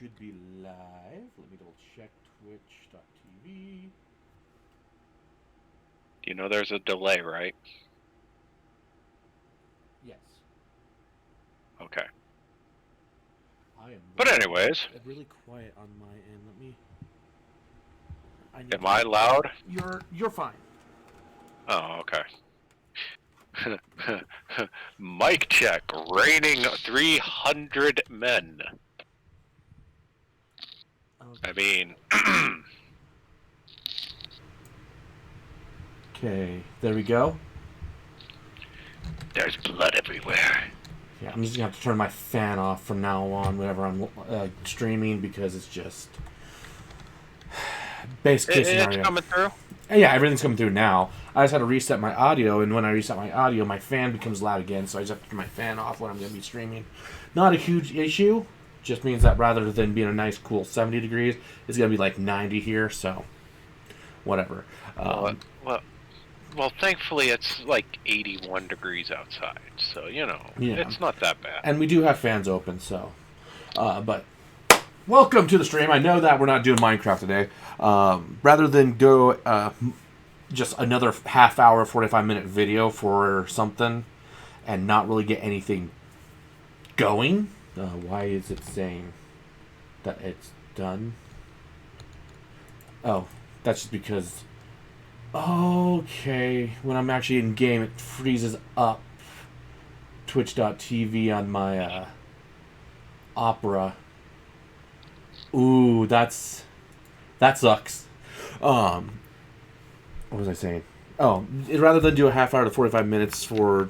should be live. Let me double check twitch.tv. You know there's a delay, right? Yes. Okay. I am But anyways, really quiet on my end. am I loud? You're fine. Oh, okay. Mic check. Raining 300 men. Okay. I mean, Okay, there we go. there's blood everywhere. Yeah, I'm just gonna have to turn my fan off from now on whenever I'm streaming because it's just base case scenario. It's coming through. Yeah, everything's coming through now. I just had to reset my audio, and when I reset my audio, my fan becomes loud again, so I just have to turn my fan off when I'm going to be streaming. Not a huge issue. Just means that rather than being a nice, cool 70 degrees, it's going to be like 90 here, so whatever. Well, thankfully it's like 81 degrees outside, so, it's not that bad. And we do have fans open, so. But welcome to the stream. I know that we're not doing Minecraft today. Rather than go just another half hour, 45-minute video for something and not really get anything going. Why is it saying that it's done? Oh, that's just because. Okay, when I'm actually in game, it freezes up twitch.tv on my Opera. Ooh, that sucks. What was I saying? Oh, rather than do a half hour to 45 minutes for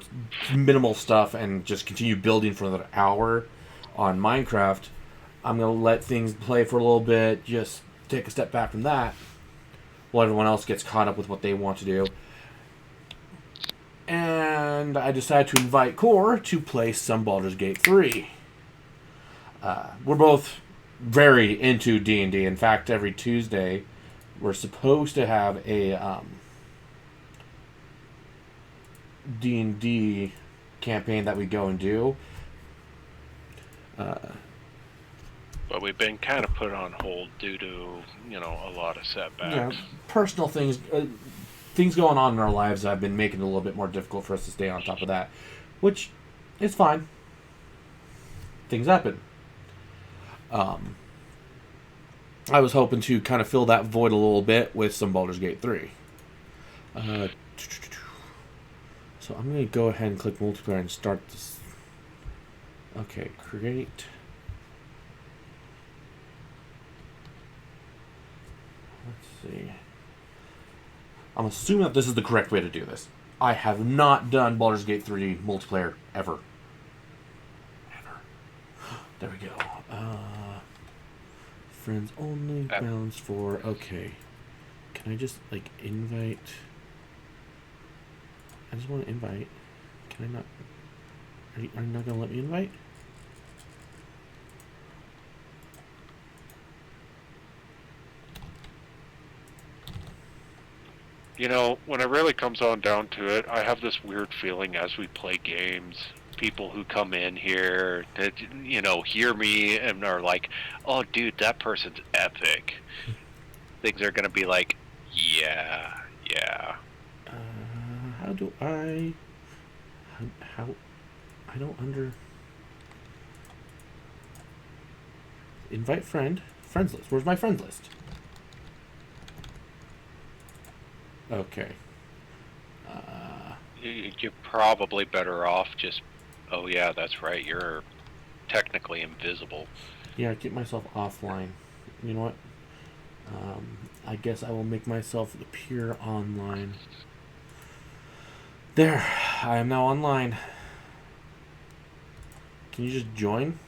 minimal stuff and just continue building for another hour on Minecraft, I'm going to let things play for a little bit, just take a step back from that while everyone else gets caught up with what they want to do. And I decided to invite Kor to play some Baldur's Gate 3. We're both very into D&D. In fact, every Tuesday, we're supposed to have a D&D campaign that we go and do. But we've been kind of put on hold due to, a lot of setbacks. Yeah, personal things, things going on in our lives have been making it a little bit more difficult for us to stay on top of that, which is fine. Things happen. I was hoping to kind of fill that void a little bit with some Baldur's Gate 3. So I'm going to go ahead and click multiplayer and start this. Okay, create. Let's see. I'm assuming that this is the correct way to do this. I have not done Baldur's Gate 3 multiplayer ever. There we go. Friends only, balance for. Okay. Can I just, invite? I just want to invite. Can I not? Are you not going to let me invite? When it really comes on down to it, I have this weird feeling as we play games, people who come in here that, hear me and are like, oh, dude, that person's epic. Things are going to be like, yeah. How do I... How... I don't Invite friend. Friends list. Where's my friends list? Okay. You're probably better off just, oh yeah, that's right, you're technically invisible. Yeah, get myself offline. You know what? I guess I will make myself appear online. There. I am now online. Can you just join?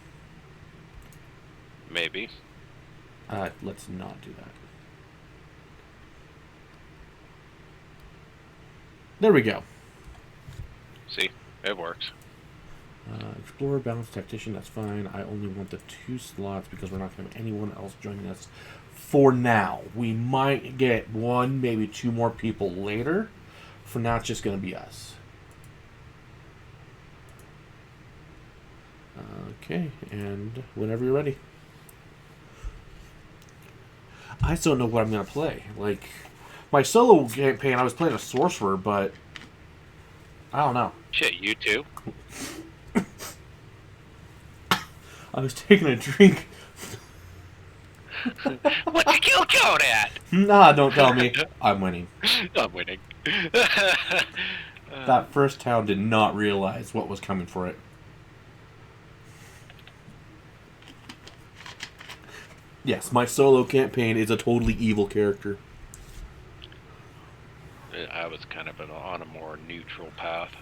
Maybe. Let's not do that. There we go. See, it works. Explorer, Balance, Tactician, that's fine. I only want the 2 slots because we're not going to have anyone else joining us for now. We might get 1, maybe 2 more people later. For now, it's just going to be us. Okay, and whenever you're ready. I still don't know what I'm gonna play. Like, my solo campaign, I was playing a sorcerer, but I don't know. Shit, you too. I was taking a drink. What's your kill count at? Nah, don't tell me. I'm winning. I'm winning. That first town did not realize what was coming for it. Yes, my solo campaign is a totally evil character. I was kind of on a more neutral path.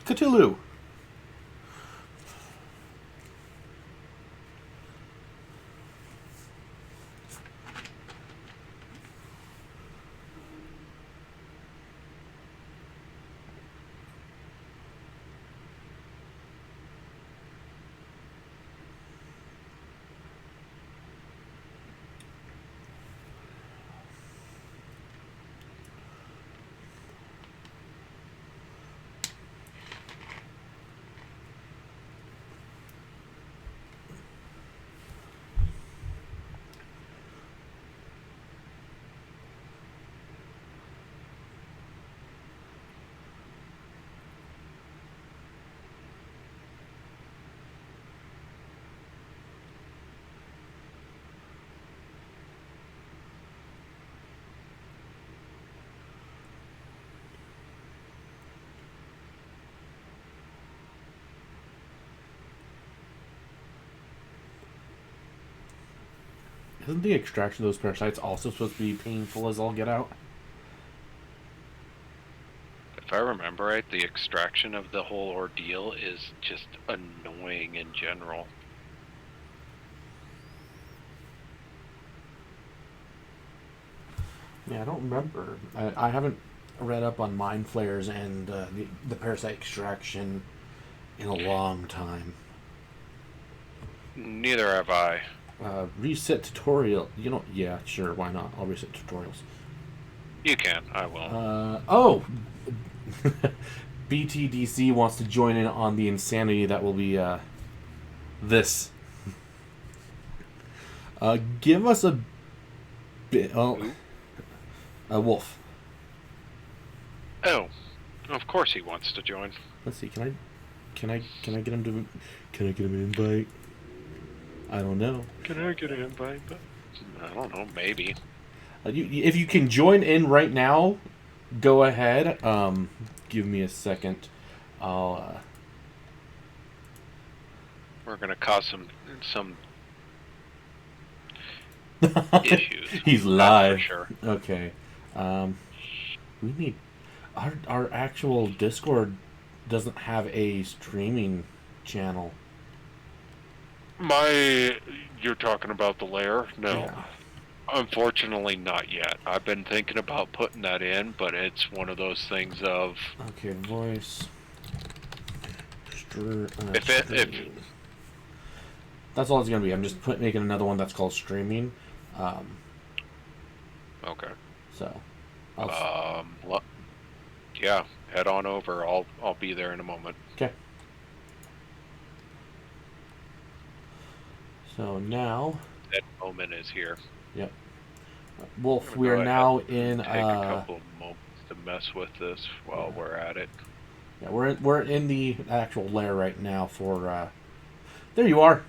Cthulhu. Isn't the extraction of those parasites also supposed to be painful as all get out? If I remember right, the extraction of the whole ordeal is just annoying in general. Yeah, I don't remember. I haven't read up on mind flayers and the parasite extraction in a long time. Neither have I. Reset tutorial. You know, yeah, sure, why not? I'll reset tutorials. You can. I will. Oh! BTDC wants to join in on the insanity that will be this. Give us a bit. Oh, a wolf. Oh, of course he wants to join. Let's see. Can I get him to? Can I get him an invite? I don't know. Can I get an invite? I don't know. Maybe. If you can join in right now, go ahead. Give me a second. I'll. We're gonna cause some issues. He's live. For sure. Okay. We need our actual Discord doesn't have a streaming channel. You're talking about the lair? No. Yeah. Unfortunately, not yet. I've been thinking about putting that in, but it's one of those things of... Okay, voice. If That's all it's gonna be. I'm just making another one that's called streaming. Okay. So. Yeah, head on over. I'll be there in a moment. Okay. So now. That moment is here. Yep. Wolf, we are now in. Take a couple of moments to mess with this while we're at it. Yeah, we're in the actual lair right now for. There you are.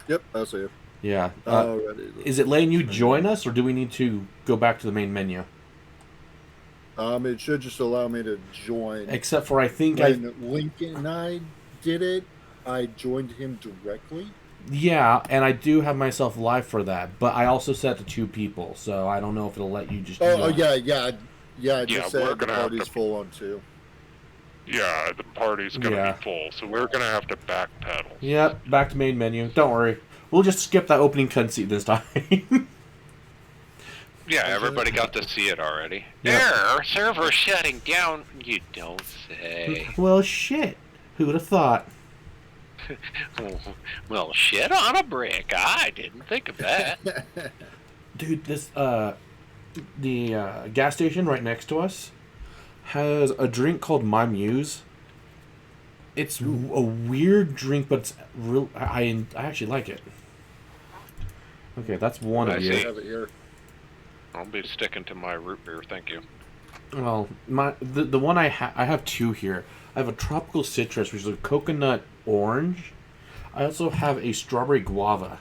Yep, I see you. Yeah. Is Alrighty. it letting you join us, or do we need to go back to the main menu? It should just allow me to join. Except for I think when Lincoln and I did it, I joined him directly. Yeah, and I do have myself live for that, but I also set to 2 people, so I don't know if it'll let you just. Oh yeah. I just we're said the gonna have party's to- full on 2. Yeah, the party's gonna be full, so we're gonna have to backpedal. Yep, back to main menu. Don't worry, we'll just skip that opening cutscene this time. Yeah, everybody got to see it already. Yep. Error, server shutting down. You don't say. Well, shit. Who'd have thought? Well, shit on a brick. I didn't think of that. Dude, this the gas station right next to us has a drink called My Muse. It's a weird drink, but it's real. I actually like it. Okay, that's one I of see. I you. have it here. I'll be sticking to my root beer, thank you. Well, the one I have two here. I have a tropical citrus, which is a coconut orange. I also have a strawberry guava.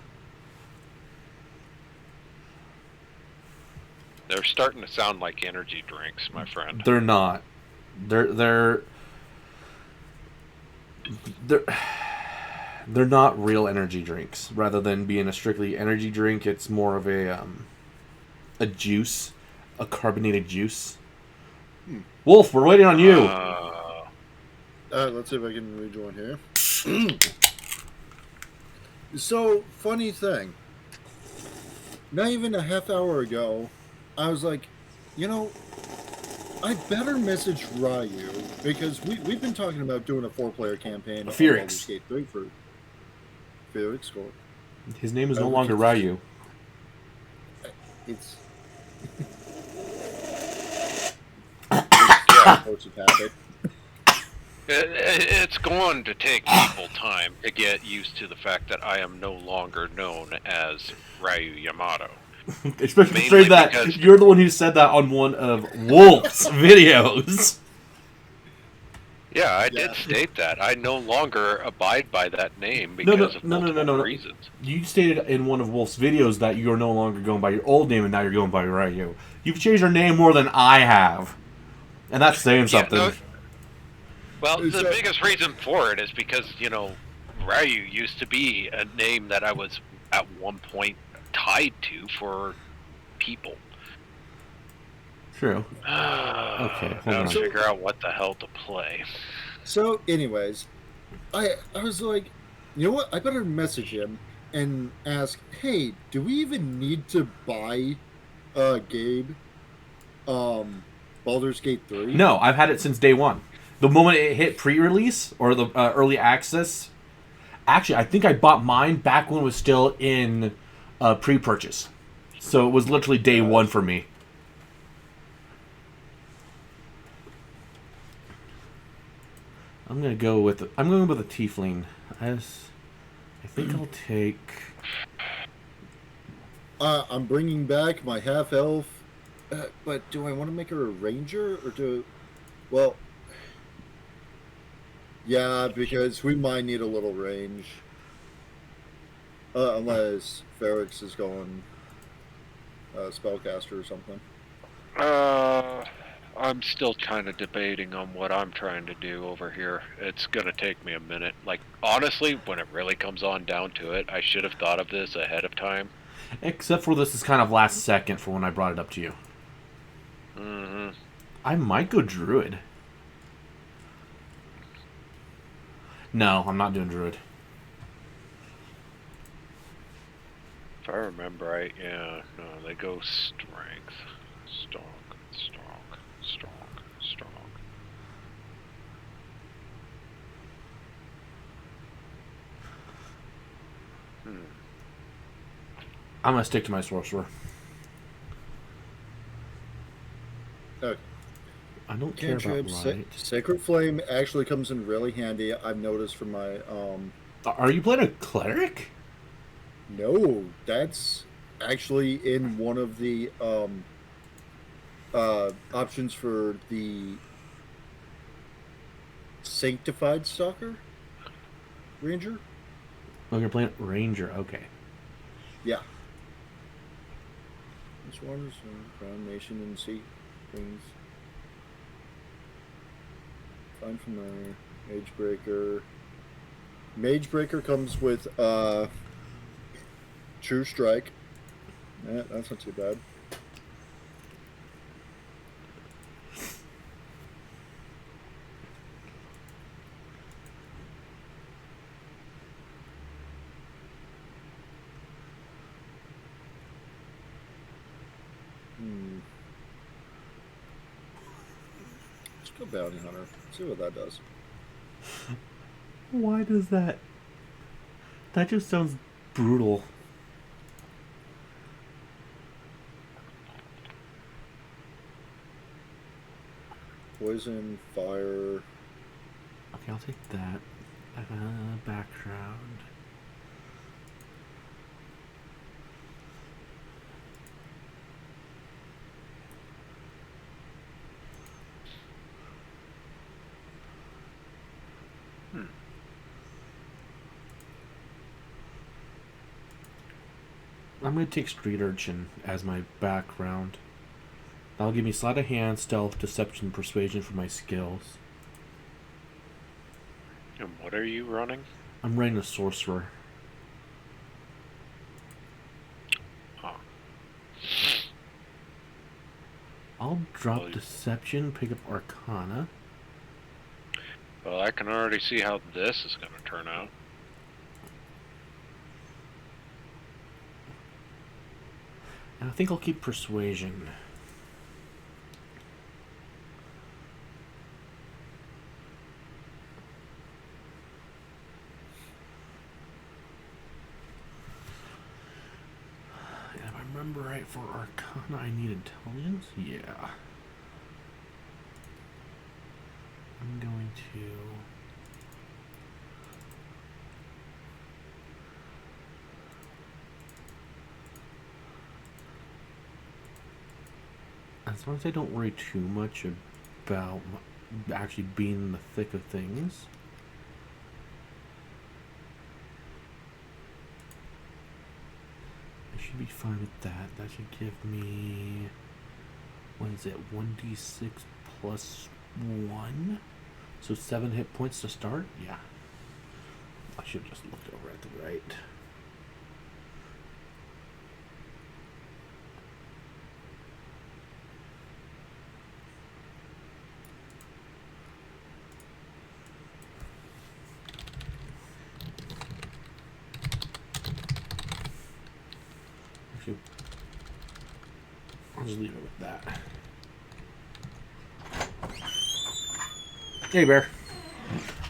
They're starting to sound like energy drinks, my friend. They're not. They're they're they're not real energy drinks. Rather than being a strictly energy drink, it's more of a juice, a carbonated juice. Wolf, we're waiting on you. Let's see if I can rejoin here. So, funny thing. Not even a half hour ago, I was like, I better message Ryu because we've been talking about doing a 4-player campaign on Felix. Baldur's Gate 3 for Felix. His name is no longer Ryu. It's a force of habit. It's going to take people time to get used to the fact that I am no longer known as Ryu Yamato. Especially Mainly considering that because- you're the one who said that on one of Wolf's videos. Yeah, I did state that. I no longer abide by that name No, because of multiple reasons. You stated in one of Wolf's videos that you are no longer going by your old name and now you're going by Ryu. You've changed your name more than I have. And that's saying something. No, well, the biggest reason for it is because, Ryu used to be a name that I was at one point tied to for people. True. Okay, hold on. Figure out what the hell to play. So, anyways, I was like, you know what? I better message him and ask, hey, do we even need to buy Gabe Baldur's Gate 3? No, I've had it since day one. The moment it hit pre-release or the early access. Actually, I think I bought mine back when it was still in pre-purchase. So it was literally day one for me. I'm going with a tiefling. I think I'll take. I'm bringing back my half elf, but do I want to make her a ranger or do? Well, yeah, because we might need a little range, unless Ferrix is going spellcaster or something. I'm still kind of debating on what I'm trying to do over here. It's gonna take me a minute. Like, honestly, when it really comes on down to it, I should have thought of this ahead of time. Except for this is kind of last second for when I brought it up to you. Mm-hmm. I might go druid. No, I'm not doing druid. If I remember right, yeah, no, they go strength. Strong. I'm going to stick to my sorcerer. Okay. I don't care about right. Sacred Flame actually comes in really handy. I've noticed from my Are you playing a cleric? No, that's actually in one of the options for the Sanctified Stalker Ranger. Oh, you're playing ranger. Okay. Yeah. This one is Crown Nation and Sea things. Fine familiar. Magebreaker. Magebreaker comes with True Strike. Yeah, that's not too bad. Let's go Bounty Hunter. See what that does. Why does that? That just sounds brutal. Poison, fire, Okay, I'll take that. Background. I'm going to take Street Urchin as my background. That'll give me sleight of hand, stealth, deception, persuasion for my skills. And what are you running? I'm running a sorcerer. Huh. I'll drop Well, deception, pick up arcana. Well, I can already see how this is going to turn out. And I think I'll keep persuasion. And if I remember right, for arcana I need intelligence? Yeah. I'm going to... As long as I don't worry too much about actually being in the thick of things. I should be fine with that. That should give me... What is it? 1d6 plus 1? So 7 hit points to start? Yeah. I should have just looked over at the right. Actually, I'll just leave it with that. Hey, Bear.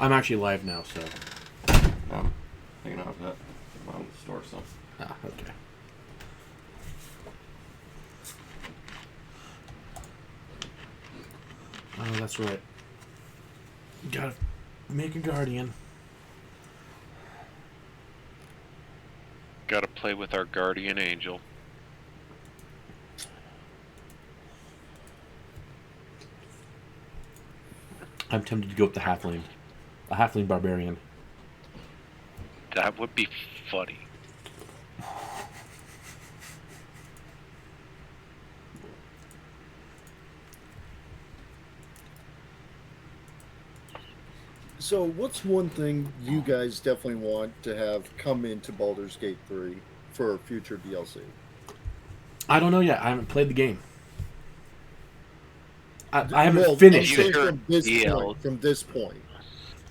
I'm actually live now, so... Hanging out that. I'm on the store, so. Ah, okay. Oh, that's right. Gotta make a guardian. Got to play with our guardian angel. I'm tempted to go with the halfling. A halfling barbarian. That would be funny. So, what's one thing you guys definitely want to have come into Baldur's Gate 3 for future DLC? I don't know yet. I haven't played the game. I Well, haven't finished You it. sure From this point.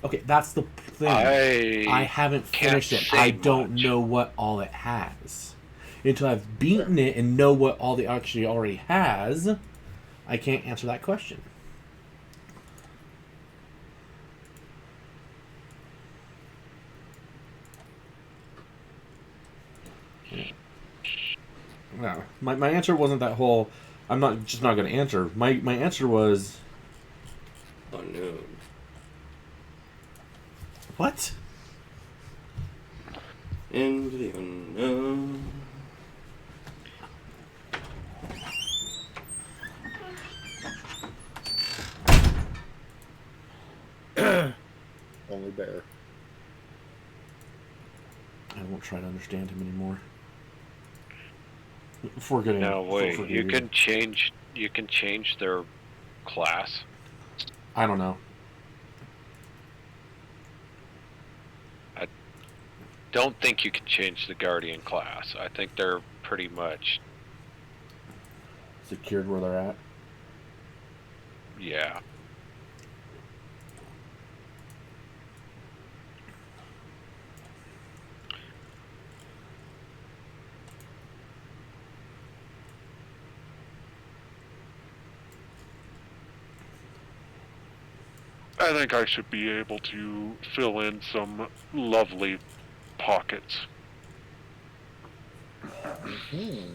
Okay, that's the thing. I haven't finished it. I don't know what all it has. Until I've beaten it and know what all it actually already has, I can't answer that question. No, my answer wasn't that whole. I'm not going to answer. My answer was Unknown. what? Into the unknown. Only Bear. I won't try to understand him anymore. Forgetting. No, wait. forgetting. You can change their class. I don't know. Don't think you can change the guardian class. I think they're pretty much, Secured where they're at. yeah. I think I should be able to fill in some lovely pockets. Hmm.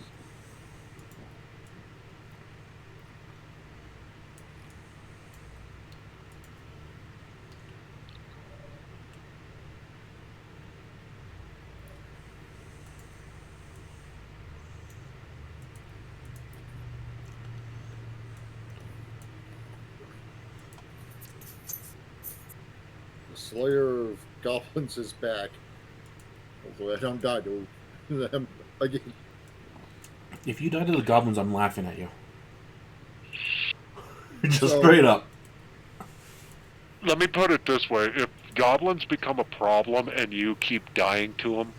Slayer of Goblins is back. Hopefully I don't die to them again. If you die to the goblins, I'm laughing at you. Just So- straight up. Let me put it this way: if goblins become a problem and you keep dying to them,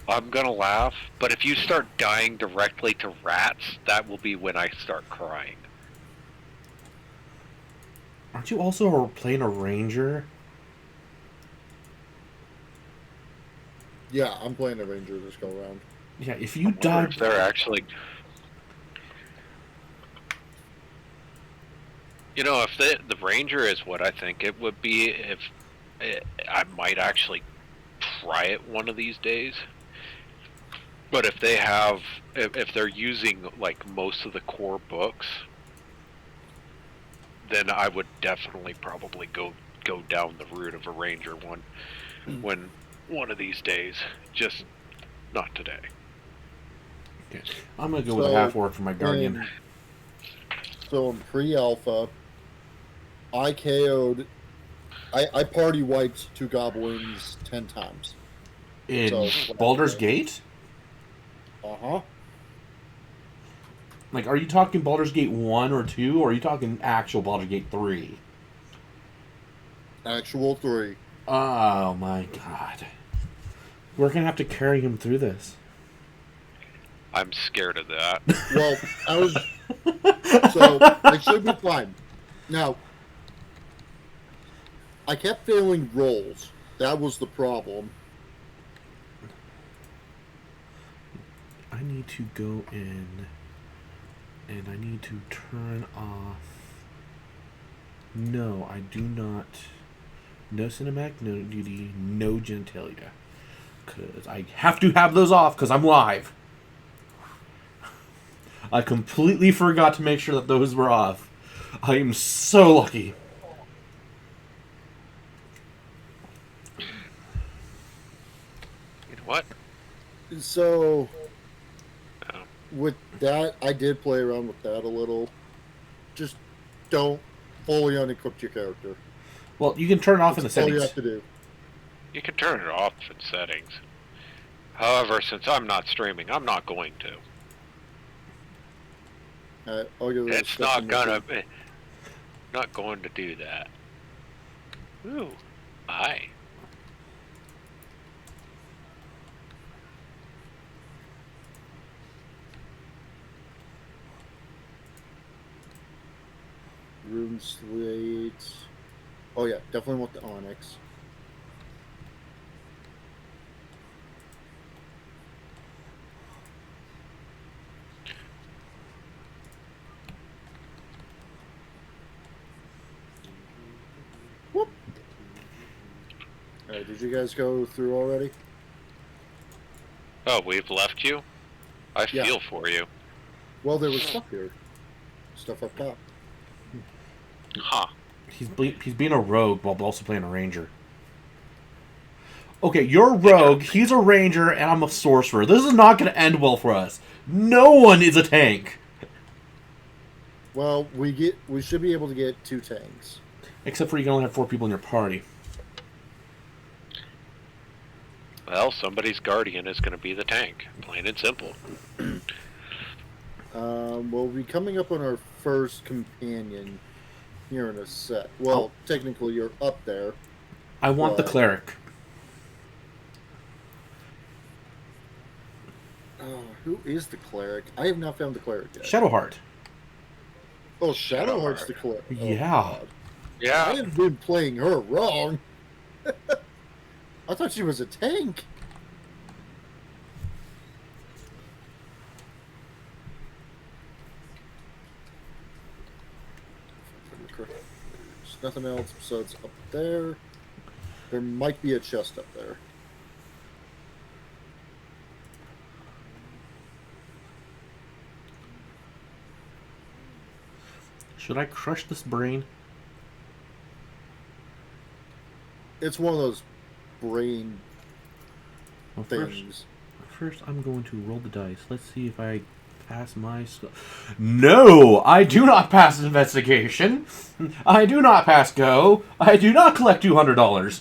I'm gonna laugh. But if you start dying directly to rats, that will be when I start crying. Aren't you also playing a ranger? Yeah, I'm playing a ranger this go around. Yeah, if you Or die... if they're actually, you know, if the ranger is what I think it would be, if I might actually try it one of these days. But if they have, if they're using like most of the core books, then I would definitely probably go down the route of a ranger one of these days. Just not today. Okay. I'm going to go with a half orc for my guardian. So in pre-alpha, I KO'd... I party wiped 2 goblins 10 times. In so- Baldur's Gate? Uh-huh. Like, are you talking Baldur's Gate 1 or 2, or are you talking actual Baldur's Gate 3? Actual 3. Oh my god. We're going to have to carry him through this. I'm scared of that. Well, I was... So, I should be fine. Now, I kept failing rolls. That was the problem. I need to go in and I need to turn off. No, I do not. No cinematic, no nudity, no genitalia. Because I have to have those off because I'm live. I completely forgot to make sure that those were off. I am so lucky. You know what? So, Oh. with that, I did play around with that a little. Just don't fully unequip your character. Well, you can turn it off in the That's all you settings. have to do. You can turn it off in settings. However, since I'm not streaming, I'm not going to. I'll give it a It's not second. not going to do that. Ooh, hi. Rune slate. Oh yeah, definitely want the onyx. Whoop. Alright, did you guys go through already? Oh, we've left you? I Yeah. feel for you. Well, there was stuff here. Stuff up top. Huh. He's being a rogue while also playing a ranger. Okay, you're a rogue, he's a ranger, and I'm a sorcerer. This is not going to end well for us. No one is a tank. Well, we should be able to get 2 tanks. Except for you can only have 4 people in your party. Well, somebody's guardian is going to be the tank. Plain and simple. We'll be coming up on our first companion here in a set. Well, technically you're up there. I want the What? cleric. Oh, who is the cleric? I have not found the cleric yet. Shadowheart. Oh, Shadowheart's the cleric. Oh, Yeah. God. I Yeah. have been playing her wrong. I thought she was a tank. There's nothing else besides up there. There might be a chest up there. Should I crush this brain? It's one of those brain Well, things. first, I'm going to roll the dice. Let's see if I pass my stuff. No! I do not pass investigation. I do not pass go. I do not collect $200.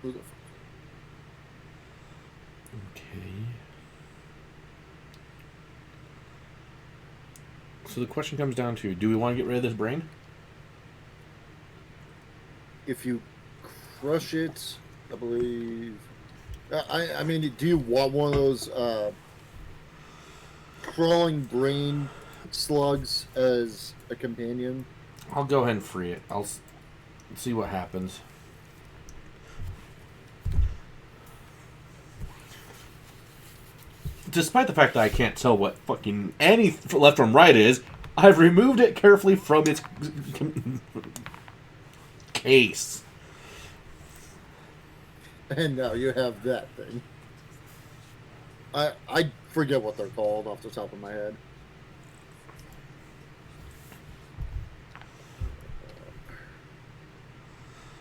Who the Okay. So the question comes down to, do we want to get rid of this brain? If you crush it, I believe. I mean, do you want one of those crawling brain slugs as a companion? I'll go ahead and free it. See what happens. Despite the fact that I can't tell what fucking any left from right is, I've removed it carefully from its case. And now you have that thing. I forget what they're called off the top of my head.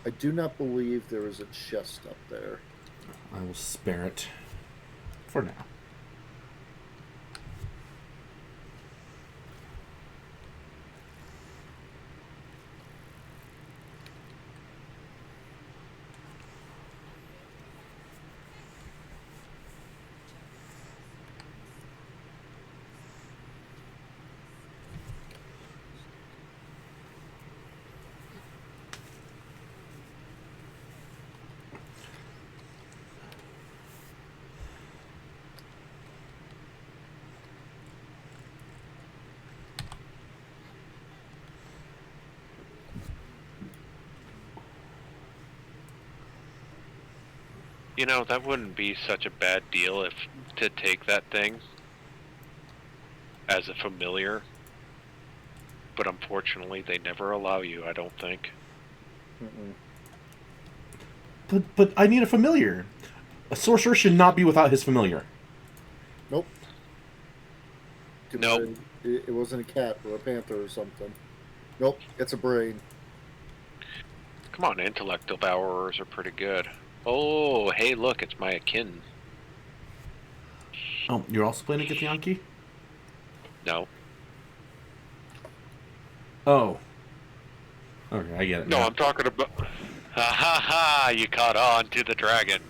I do not believe there is a chest up there. I will spare it for now. You know, that wouldn't be such a bad deal if to take that thing as a familiar. But unfortunately, they never allow you, I don't think. Mm-mm. But I need a familiar. A sorcerer should not be without his familiar. Nope. Nope. It wasn't a cat or a panther or something. Nope, it's a brain. Come on, intellect devourers are pretty good. Oh, hey, look, it's my akin. Oh, you're also playing a Githyanki? No. Oh. Okay, I get it. No, now. I'm talking about... Ha ha ha! You caught on to the dragon.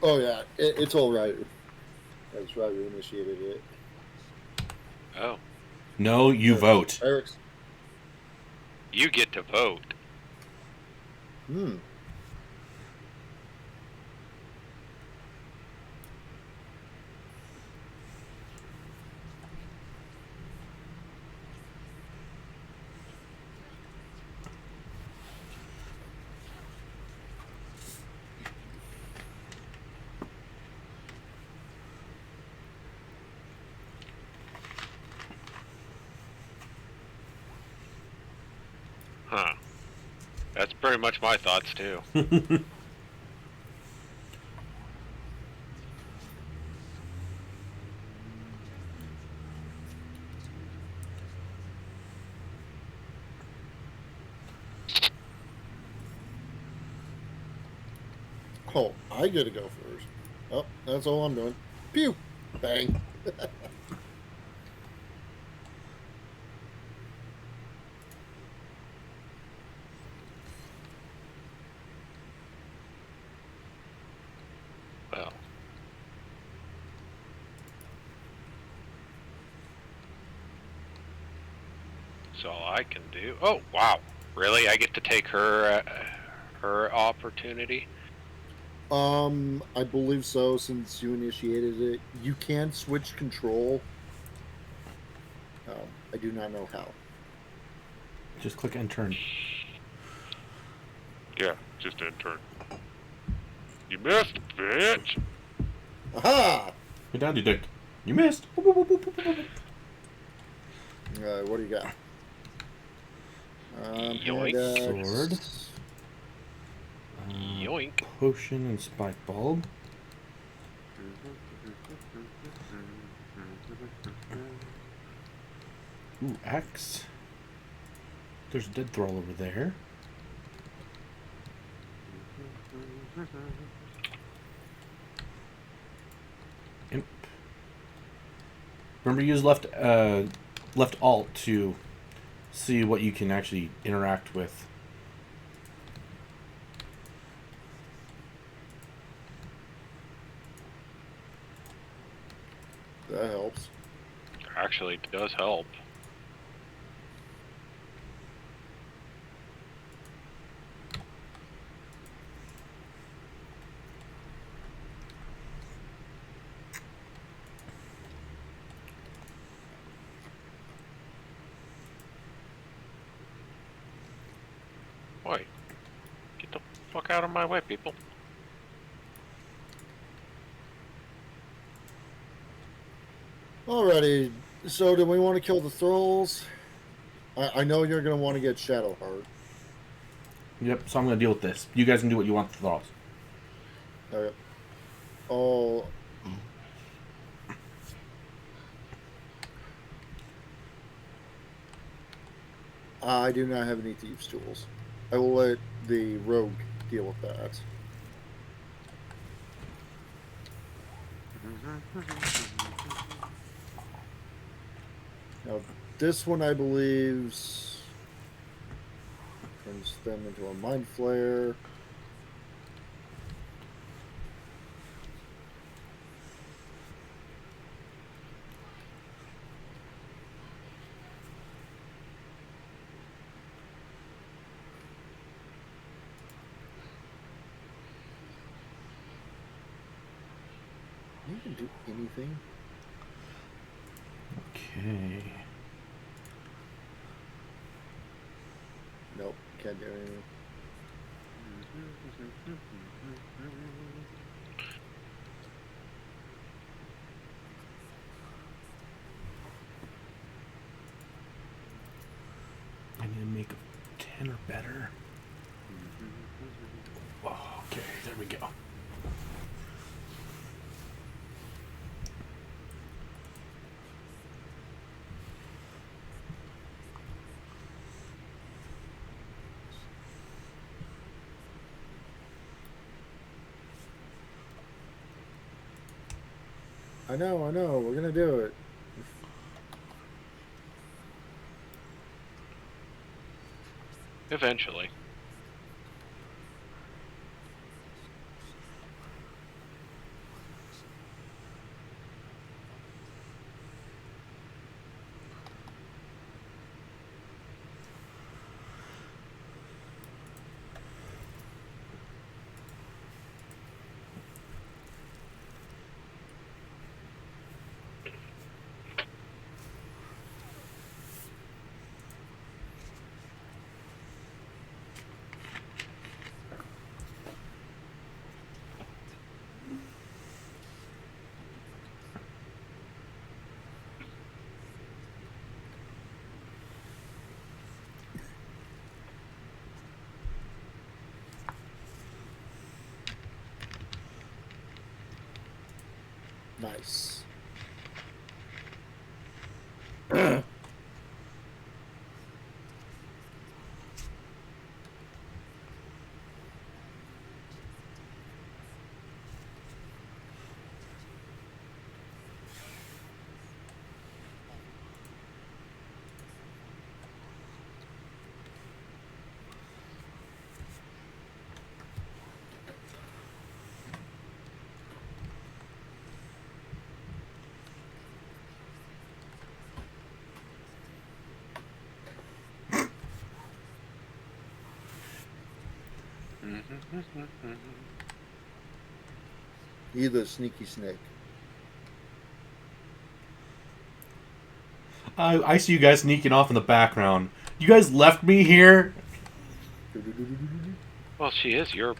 Oh yeah, it's all right. That's right, we initiated it. Oh. No, you vote. Eric's. You get to vote. Hmm. Huh. That's pretty much my thoughts, too. Oh, I gotta go first. Oh, that's all I'm doing. Pew! Bang. Well. So all I can do... Oh, wow. Really? I get to take her opportunity? I believe so, since you initiated it. You can switch control. I do not know how. Just click and turn. Yeah, just in turn. You missed, bitch! Aha! Get down, you dick. You missed. What do you got? Yoink. Hand Sword. axe. Yoink. Potion and spike bulb. Ooh, axe. There's a dead thrall over there. Remember, use left alt to see what you can actually interact with. That helps. Actually, it does help. Wait. Get the fuck out of my way, people. Alrighty, so do we want to kill the thralls? I know you're going to want to get Shadowheart. Yep. So I'm gonna deal with this. You guys can do what you want with the thralls. Alright. Oh. I do not have any thieves' tools. I will let the rogue deal with that. Now, this one, I believe, turns them into a mind flare. You can do anything. Okay. Nope, can't do anything. I need to make a 10 or better. Oh, okay, there we go. I know, we're gonna do it. Eventually. Nice. You the sneaky snake. I see you guys sneaking off in the background. You guys left me here? Well, she is your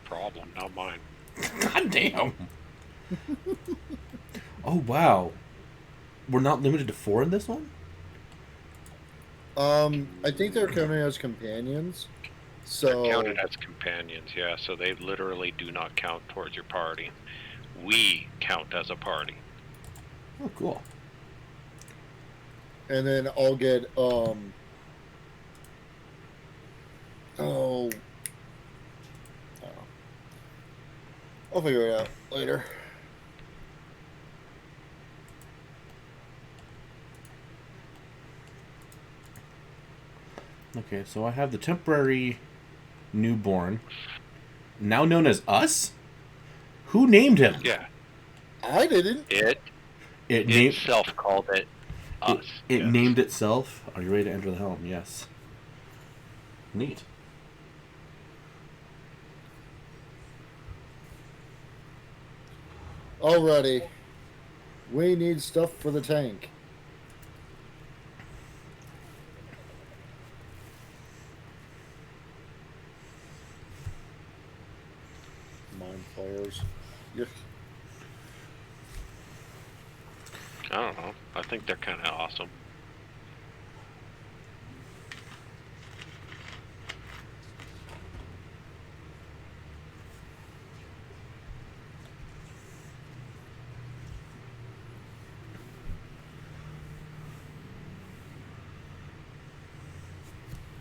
problem, not mine. God damn. Oh, wow. We're not limited to 4 in this one? I think they're counted as companions. So They're counted as companions, yeah, so they literally do not count towards your party. We count as a party. Oh, cool. and then I'll get oh, I'll figure it out later. Okay, so I have the temporary newborn, now known as Us. Who named him? Yeah, I didn't. It named itself called it it. us. It Yes. named itself. Are you ready to enter the helm? Yes. Neat. Alrighty. We need stuff for the tank. Mind flayers. Yeah. I don't know. I think they're kind of awesome.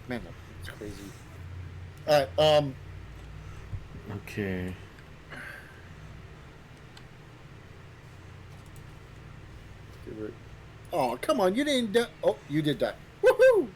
Man, that's crazy. Alright, Okay. oh, come on, you didn't die. Oh, you did die. Woohoo!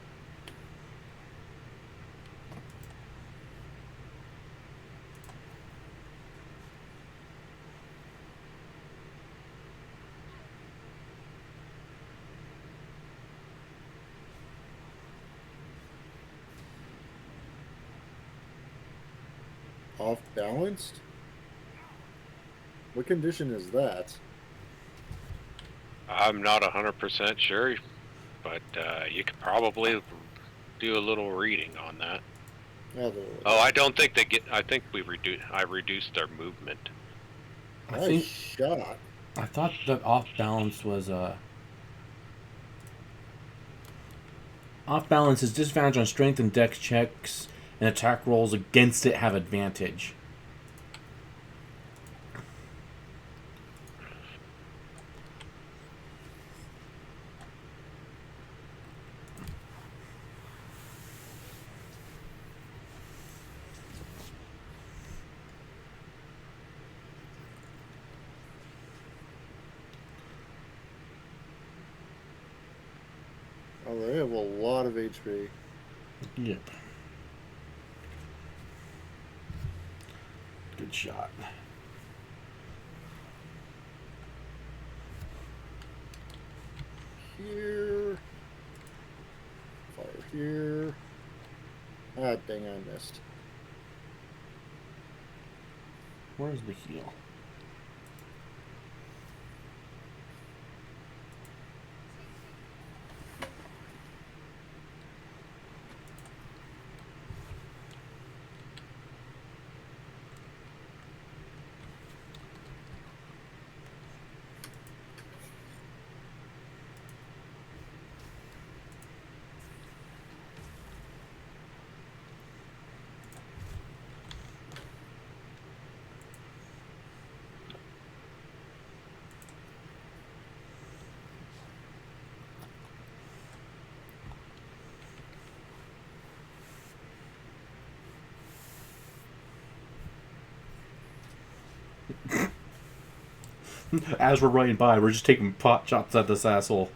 Off balanced? What condition is that? I'm not 100% sure, but you could probably do a little reading on that. Yeah, Oh, I don't think they get. I think I reduced their movement. I nice think shot. I thought that off balance was off balance is disadvantage on strength and dex checks, and attack rolls against it have advantage. Oh, they have a lot of HP. Yep. Good shot. Here. Fire here. Ah, dang, I missed. Where's the heal? As we're running by, we're just taking pot shots at this asshole.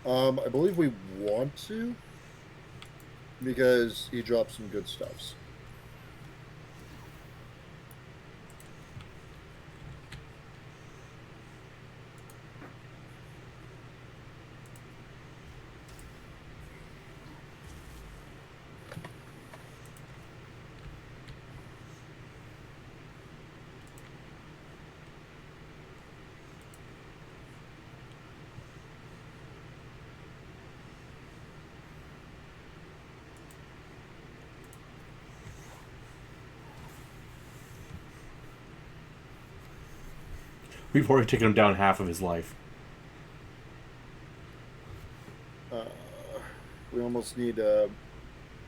I believe we want to, because he dropped some good stuffs. We've already taken him down half of his life. We almost need to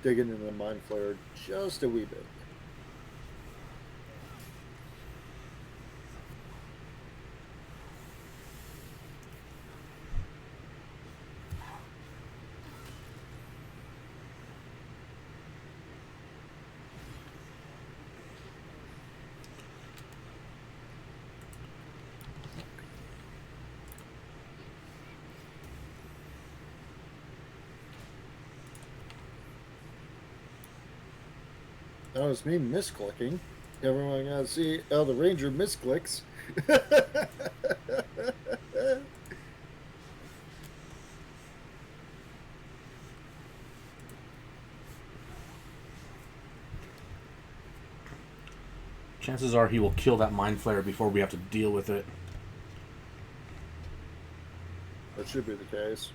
dig into the mind flare just a wee bit. That was me misclicking. Everyone gotta see how the ranger misclicks. Chances are he will kill that mind flare before we have to deal with it. That should be the case.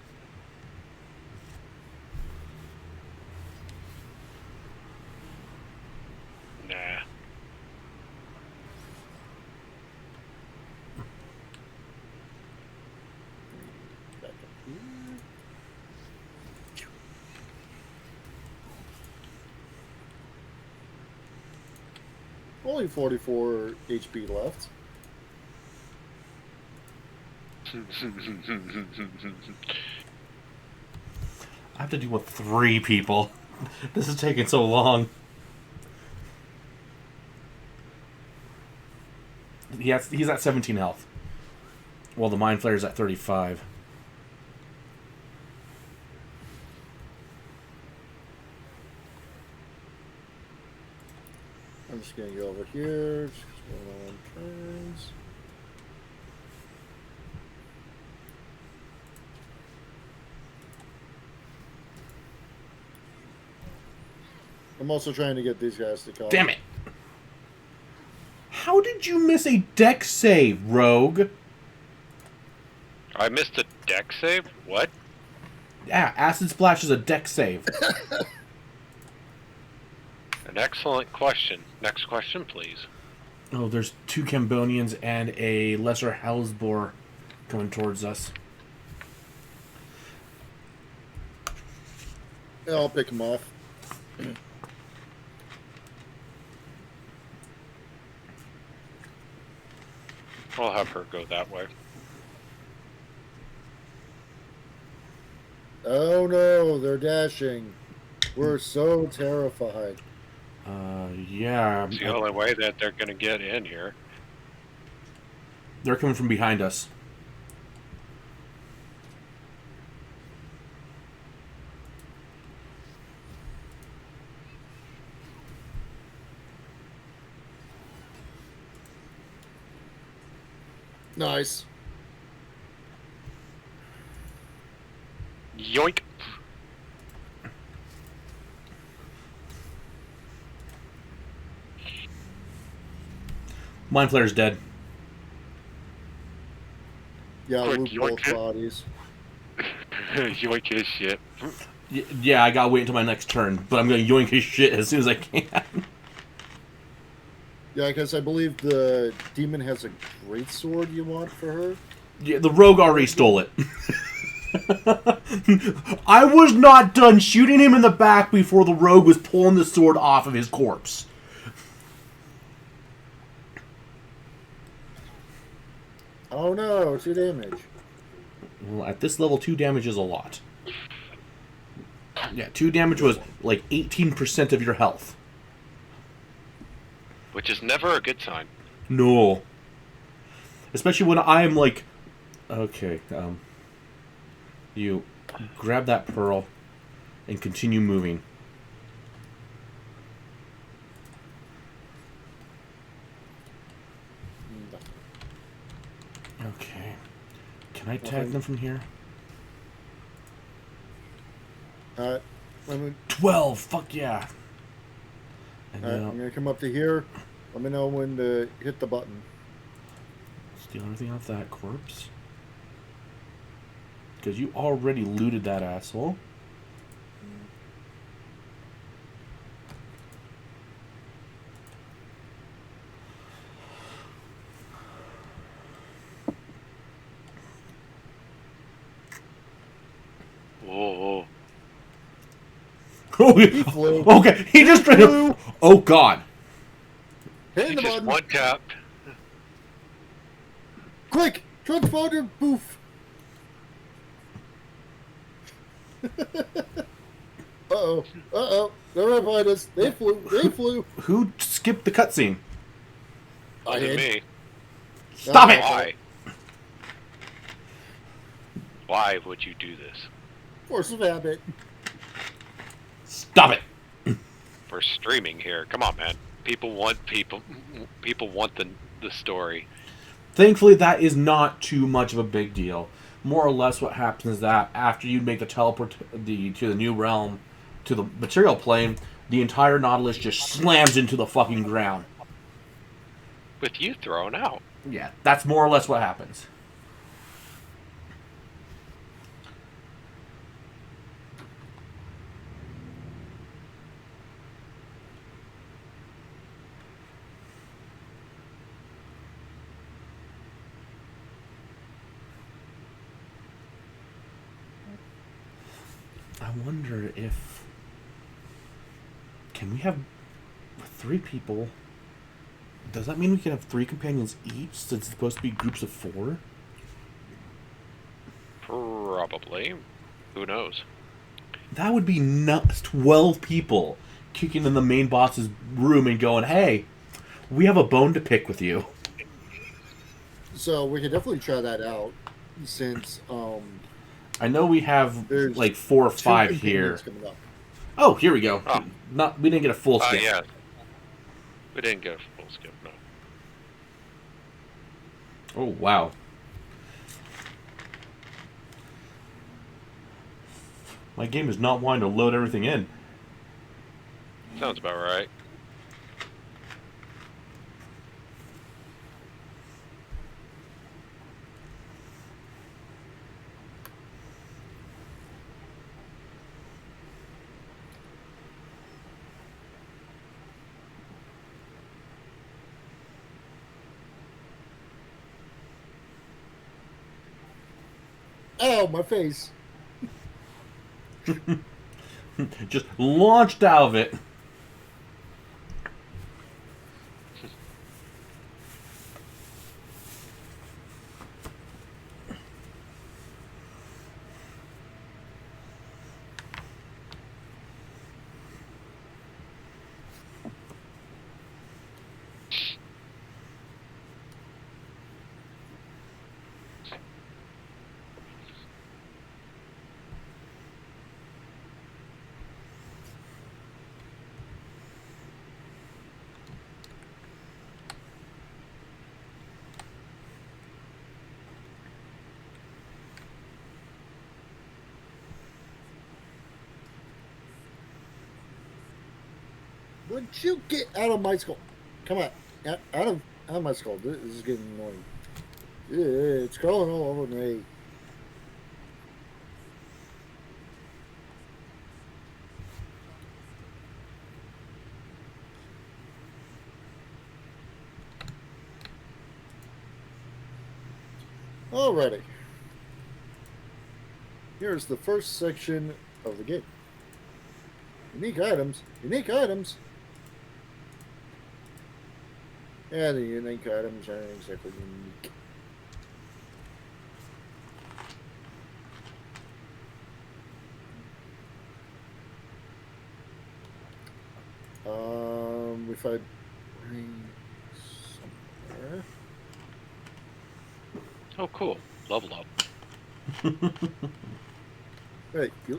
Nah. Back up here. Only 44 HP left. I have to deal with 3 people. This is taking so long. He's at 17 health. Well, the mind flare's at 35. I'm just gonna go over here. Just going on turns. I'm also trying to get these guys to come. Damn it! How did you miss a deck save, Rogue? I missed a deck save? What? Yeah, Acid Splash is a deck save. An excellent question. Next question, please. Oh, there's 2 Cambonians and a Lesser Hellsboar coming towards us. Yeah, I'll pick them off. I'll have her go that way. Oh no, they're dashing. We're so terrified. Yeah. It's the only way that they're going to get in here. They're coming from behind us. Nice. Yoink! Mind Flare's dead. Yeah, Quick, loot yoink both it. bodies. Yoink his shit. Yeah, I gotta wait until my next turn, but I'm gonna yoink his shit as soon as I can. Yeah, because I believe the demon has a great sword you want for her. Yeah, the rogue already stole it. I was not done shooting him in the back before the rogue was pulling the sword off of his corpse. Oh no, 2 damage. Well, at this level, 2 damage is a lot. Yeah, 2 damage was like 18% of your health. Which is never a good sign. No. Especially when I'm like... Okay, you grab that pearl and continue moving. Okay. Can I tag them from here? Alright, I'm 12! Fuck yeah! And going to come up to here. Let me know when to hit the button. steal everything off that corpse. Because you already looted that asshole. Whoa. flew. Okay, he just straight up... Oh god. Hit He the just button. one tapped. Quick! Transponder boof! Uh-oh. Uh-oh. They're right behind us. They flew. They flew. Who skipped the cutscene? I Wasn't did. me. Stop it! Why? Why would you do this? Force of habit. Stop it! We're streaming here. Come on, man. People want the story. Thankfully, that is not too much of a big deal. More or less, what happens is that after you make the teleport to the new realm, to the material plane, the entire Nautilus just slams into the fucking ground. With you thrown out. Yeah, that's more or less what happens. I wonder if... Can we have 3 people? Does that mean we can have 3 companions each, since it's supposed to be groups of 4? Probably. Who knows? That would be nuts. 12 people kicking in the main boss's room and going, hey, we have a bone to pick with you. So we could definitely try that out, since I know we have there's like 4 or 2 5 here. companions coming up. Oh, here we go. Oh. We didn't get a full skip. Yeah. We didn't get a full skip, no. Oh, wow. My game is not wanting to load everything in. Sounds about right. Oh, my face. Just launched out of it. Would you get out of my skull? Come on, out of my skull. This is getting annoying. It's crawling all over me. Alrighty. Here's the first section of the game. Unique items. Unique items. Yeah, the unique items aren't exactly unique. If I bring somewhere. Oh, cool. Level up. Wait, we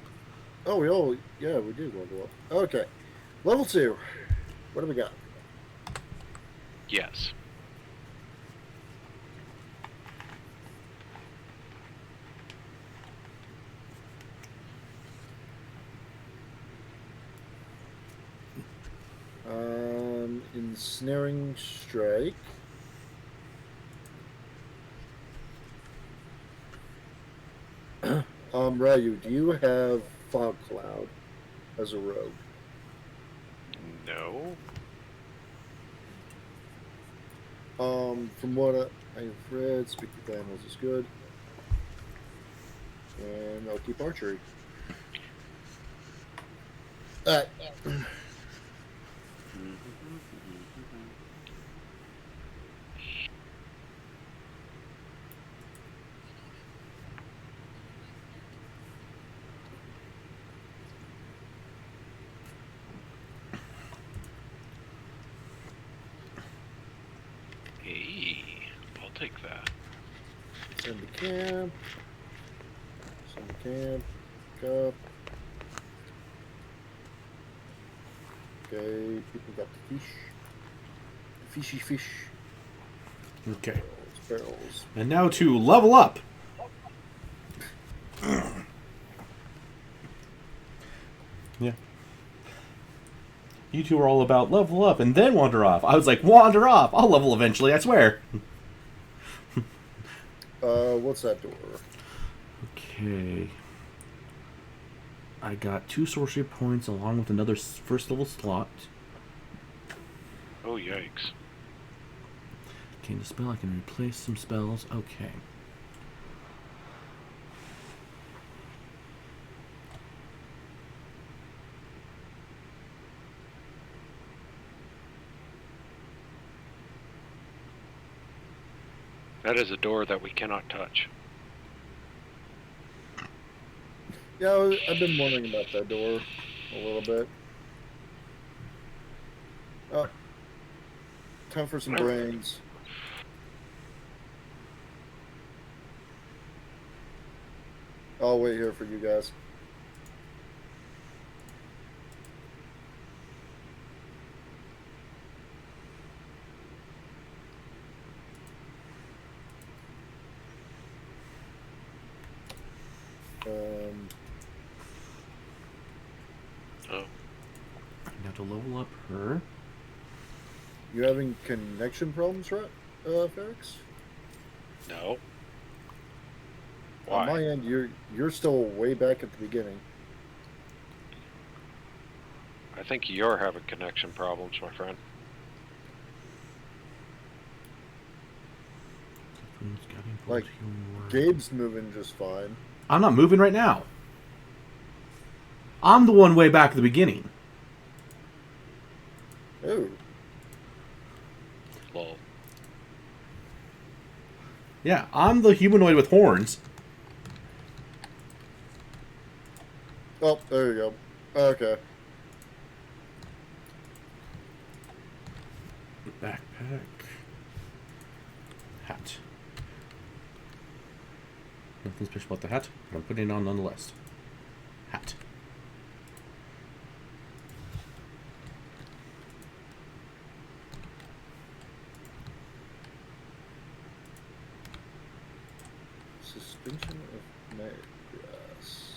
did level up. Okay. Level 2. What do we got? Yes. Ensnaring strike. Ryu, do you have Fog Cloud as a rogue? No. From what I've read, Speak with Animals is good. And I'll keep archery. Alright. Hey, I'll take that. Send the camp. Send the camp. Up. Okay, people got the fish. Fishy fish. Okay. Barrels. And now to level up. Yeah. You two are all about level up and then wander off. I was like, wander off. I'll level eventually, I swear. What's that door? Okay. I got 2 sorcery points along with another first level slot. Oh, yikes. Gain a spell, I can replace some spells. Okay. That is a door that we cannot touch. Yeah, I've been wondering about that door a little bit. Oh, time for some brains. I'll wait here for you guys. Oh. Now to level up her. You having connection problems, right, Ferrix? No. On Why? my end, you're still way back at the beginning. I think you're having connection problems, my friend. Like, Gabe's moving just fine. I'm not moving right now. I'm the one way back at the beginning. Oh. Lol. Yeah, I'm the humanoid with horns. Oh, there you go. Okay. Backpack. Hat. Nothing special about the hat, but I'm putting it on nonetheless. Hat. Suspension of grass.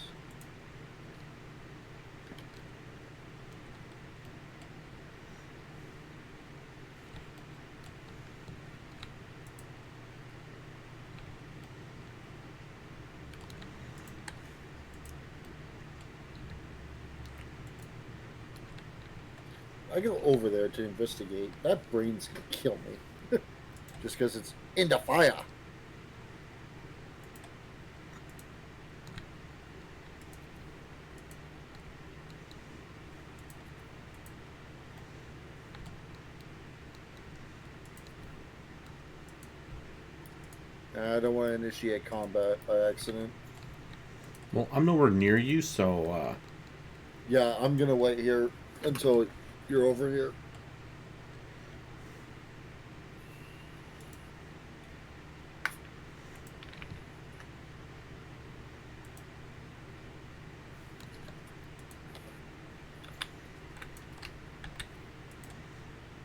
I go over there to investigate. That brain's gonna kill me. Just because it's into fire. I don't want to initiate combat by accident. Well, I'm nowhere near you, so, Yeah, I'm gonna wait here until you're over here.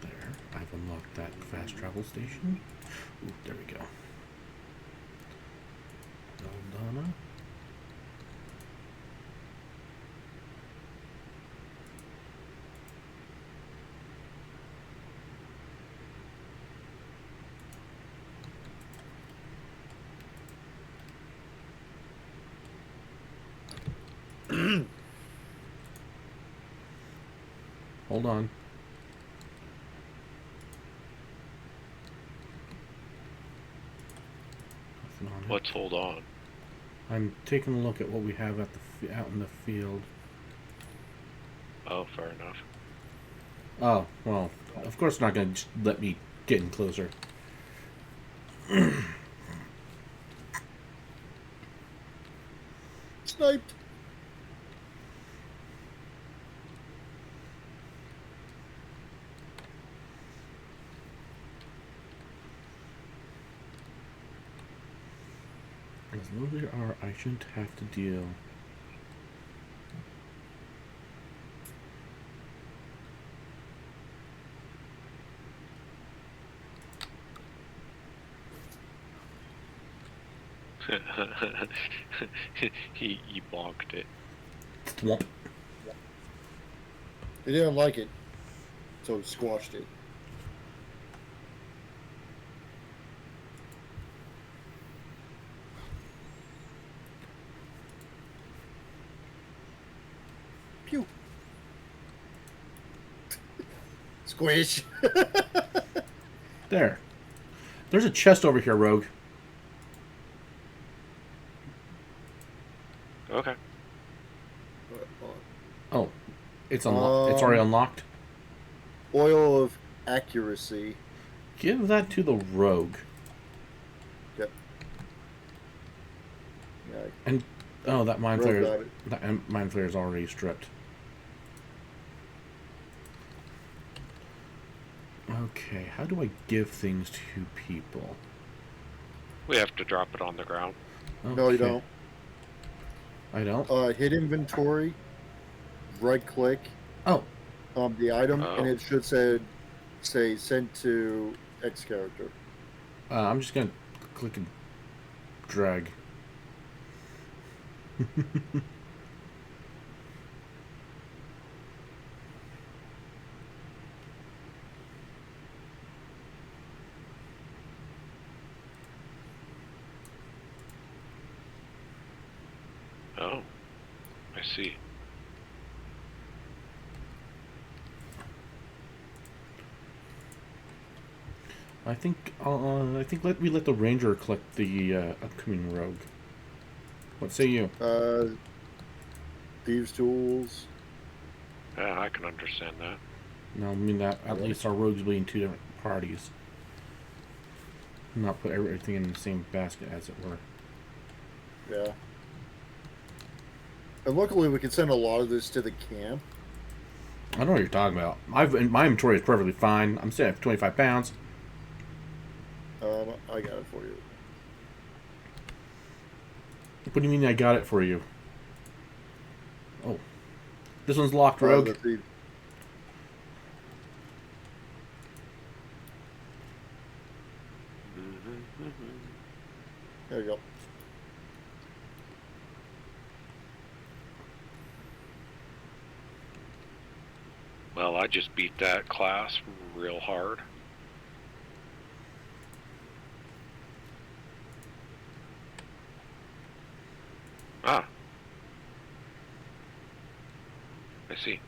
there. I've unlocked that fast travel station. Ooh, there we go. Donna. Hold on. Nothing on it. Let's hold on. I'm taking a look at what we have at the out in the field. Oh, fair enough. Oh, well, of course not going to let me get in closer. Sniped. As though there are, I shouldn't have to deal. he bonked it. Thwomp. He didn't like it, so he squashed it. Pew. Squish. There. There's a chest over here, Rogue. Okay. Oh, it's unlocked. It's already unlocked. Oil of accuracy. Give that to the Rogue. Yep. Yeah, And oh, that mind Rogue flare. got it. That mind flare is already stripped. Okay, how do I give things to people? We have to drop it on the ground. Okay. No, you don't. I don't. Hit inventory. Right click Oh, on the item, Oh. and it should say sent to X character. I'm just gonna click and drag. Oh. I see. I think we let the ranger collect the upcoming rogue. What say you? Thieves' tools. Yeah, I can understand that. No, I mean that at Yeah. least our rogues will be in two different parties. Not put everything in the same basket, as it were. Yeah. And luckily, we can send a lot of this to the camp. I know what you're talking about. My inventory is perfectly fine. I'm sitting at 25 pounds. I got it for you. What do you mean I got it for you? Oh. This one's locked, Rogue. The thief. There you go. Well, I just beat that class real hard. Ah. I see.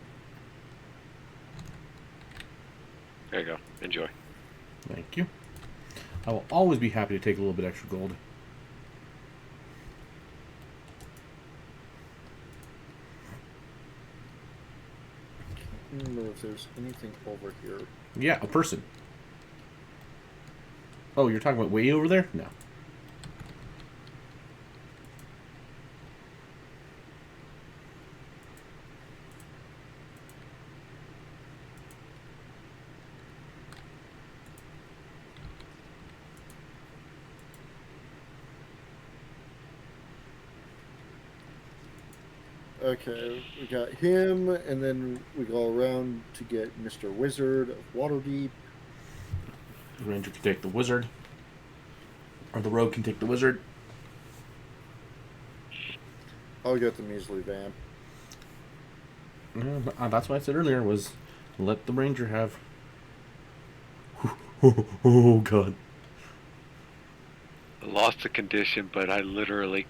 There you go. Enjoy. Thank you. I will always be happy to take a little bit extra gold. I don't know if there's anything over here. Yeah, a person. Oh, you're talking about way over there? No. Okay, we got him, and then we go around to get Mr. Wizard of Waterdeep. The ranger can take the wizard. Or the rogue can take the wizard. I'll get the measly vamp. That's what I said earlier, was let the ranger have... Oh, God. I lost the condition, but I literally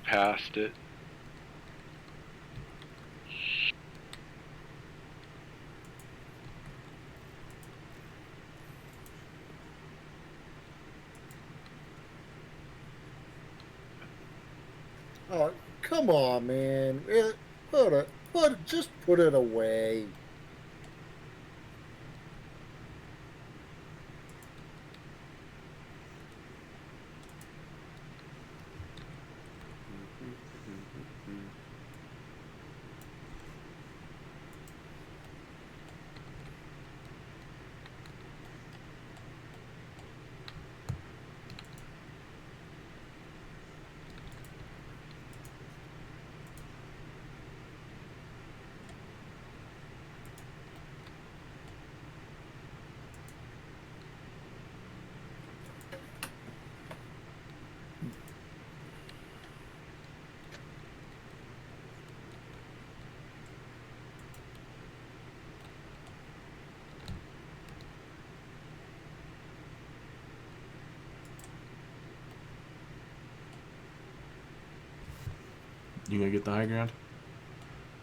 passed it. Oh, come on, man. Just put it away. You gonna get the high ground?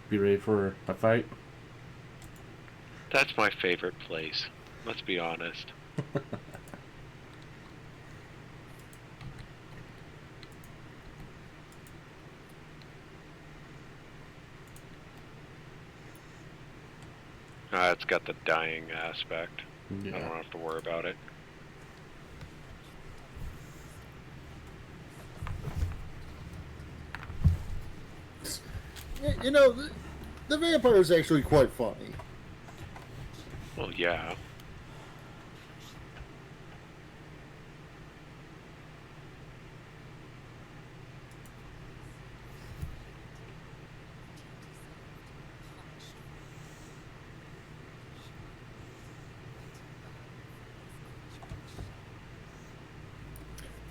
Be ready for a fight? That's my favorite place. Let's be honest. It's got the dying aspect. I don't have to worry about it. You know, the vampire is actually quite funny. Well, yeah.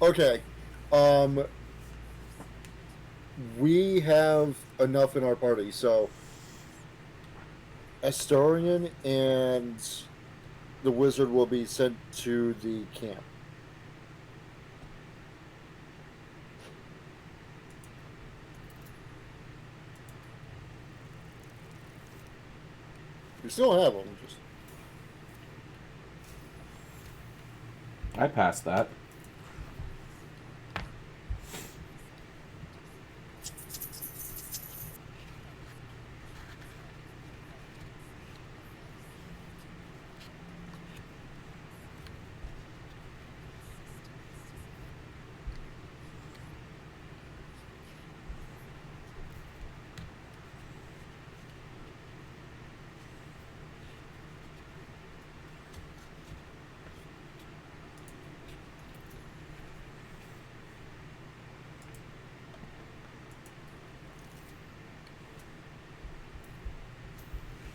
Okay. We have enough in our party, so Astorian and the wizard will be sent to the camp. We still have them. Just I passed that.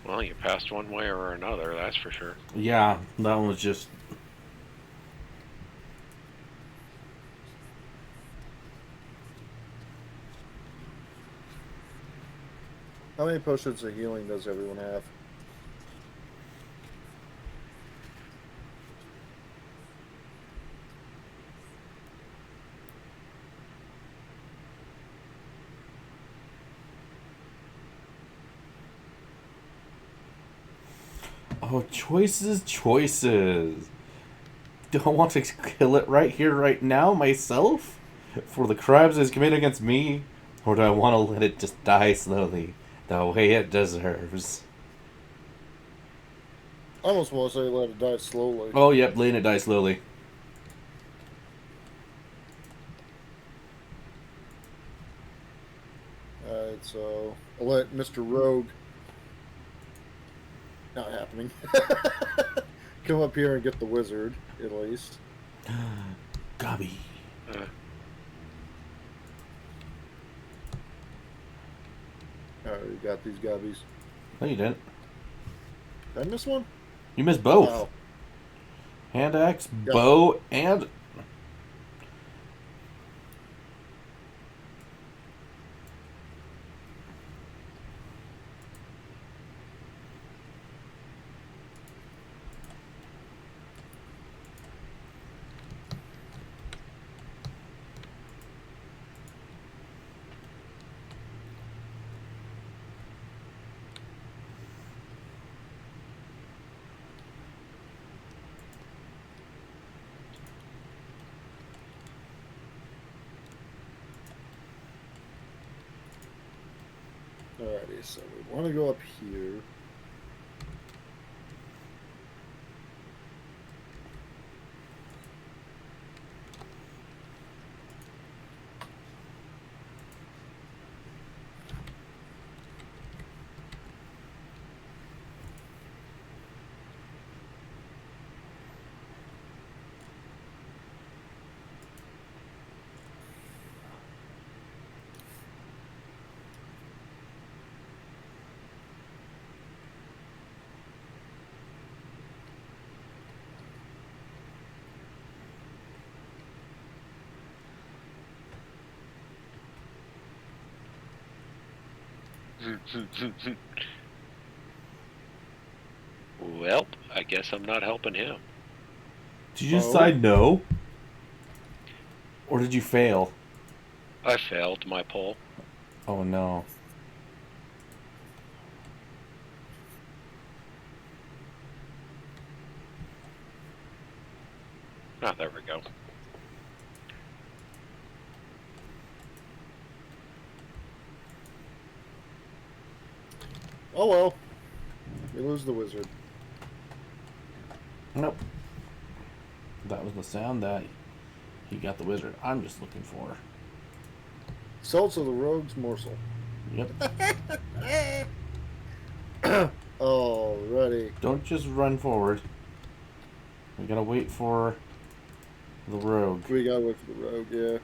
Well, you passed one way or another, that's for sure. Yeah, that one was just. how many potions of healing does everyone have? Oh, choices, choices. Do I want to kill it right here, right now, myself? For the crimes it's committed against me? Or do I want to let it just die slowly, the way it deserves? I almost want to say let it die slowly. Oh, yep, letting it die slowly. Alright, so I'll let Mr. Rogue. Not happening. Come up here and get the wizard, at least. Gobby. Alright, we got these gobbies. No, you didn't. Did I miss one? You missed both. Oh. Hand axe, Yeah. bow, and... Alrighty, so we want to go up here. Well, I guess I'm not helping him. Did you decide no? Or did you fail? I failed my poll. Oh no. Oh, there we go. Oh well. We lose the wizard. Nope. That was the sound that he got the wizard. I'm just looking for. Salts of the rogue's morsel. Yep. Alrighty. Don't just run forward. We gotta wait for the rogue. We gotta wait for the rogue, yeah.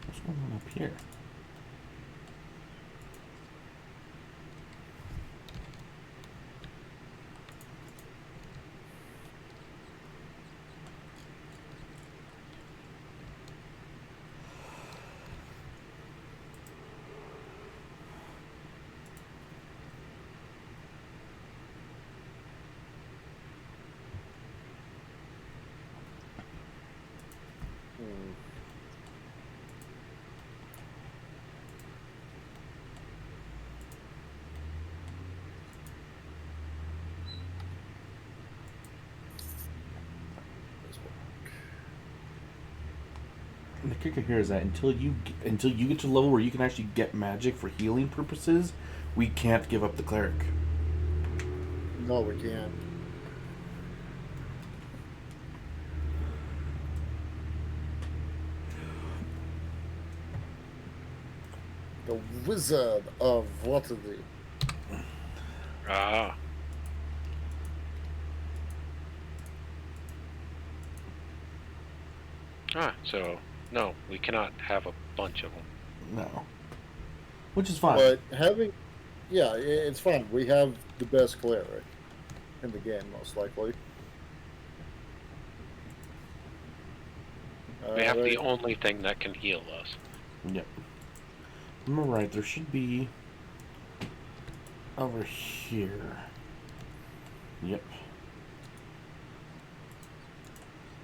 What's going on up here? Hmm. And the kicker here is that until you get to the level where you can actually get magic for healing purposes, we can't give up the cleric. No, we can't. The Wizard of Waterdeep. Ah. So, no, we cannot have a bunch of them. No. Which is fine. But yeah, it's fine. We have the best cleric in the game, most likely. We have the Alright. only thing that can heal us. Yep. I'm right. There should be over here. Yep.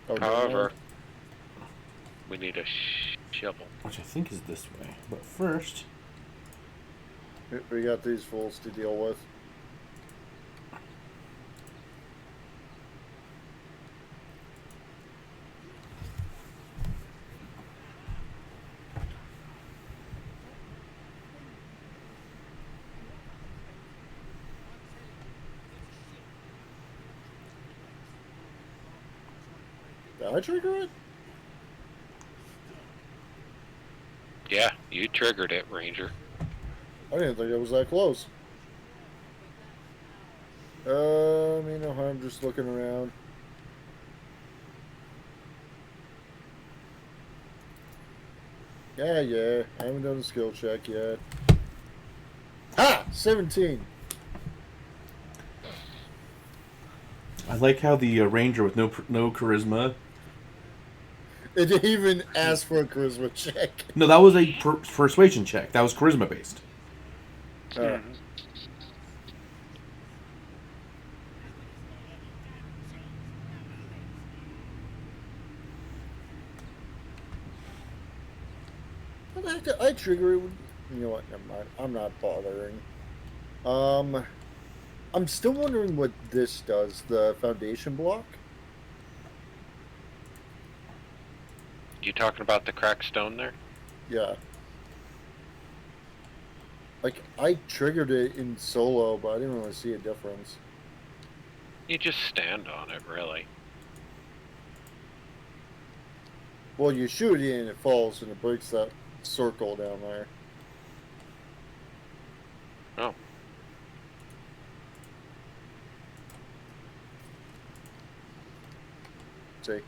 Oh, However, we need a shovel. Which I think is this way. But first, we got these fools to deal with. Did I trigger it? Yeah, you triggered it, Ranger. I didn't think it was that close. No harm just looking around. Yeah. I haven't done a skill check yet. Ah! 17! I like how the ranger with no charisma. It didn't even ask for a charisma check. No, that was a persuasion check. That was charisma based. Mm-hmm. I trigger it. You know what? Never mind. I'm not bothering. I'm still wondering what this does. The foundation block. You talking about the cracked stone there? Yeah. Like I triggered it in solo, but I didn't really see a difference. You just stand on it, really. Well, you shoot it and it falls and it breaks that circle down there. Oh. See?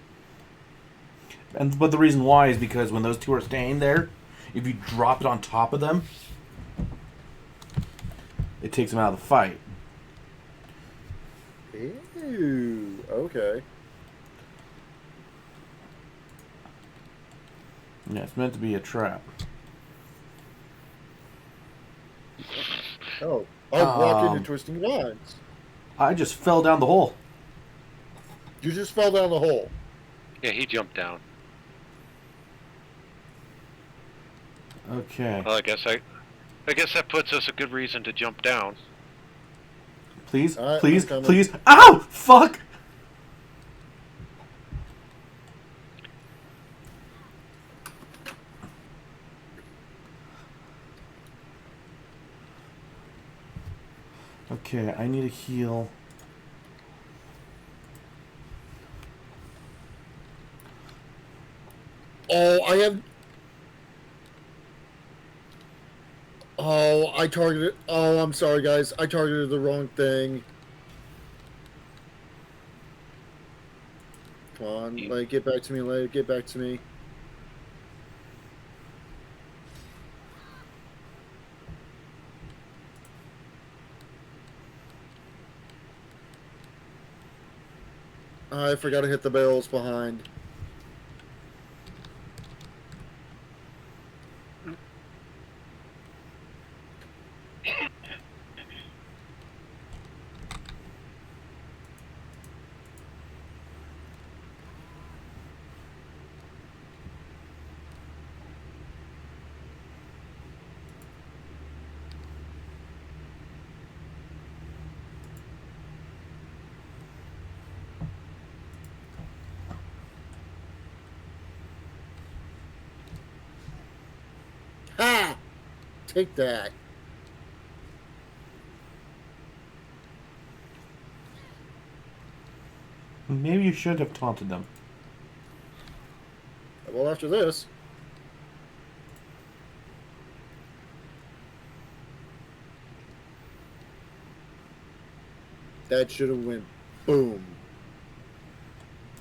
But the reason why is because when those two are staying there, if you drop it on top of them, it takes them out of the fight. Ew. Okay. Yeah, it's meant to be a trap. Oh, I walk into Um, twisting vines. I just fell down the hole. You just fell down the hole. Yeah, he jumped down. Okay. Well, I guess that puts us a good reason to jump down. Please, Alright, please, I'm coming. please. Ow! Fuck! Okay, I need a heal. Oh, I have. Oh, I targeted. Oh, I'm sorry, guys. I targeted the wrong thing. Come on, let it get back to me. Let it get back to me. I forgot to hit the barrels behind. Ha! Take that. Maybe you should have taunted them. Well, after this. That should have went boom.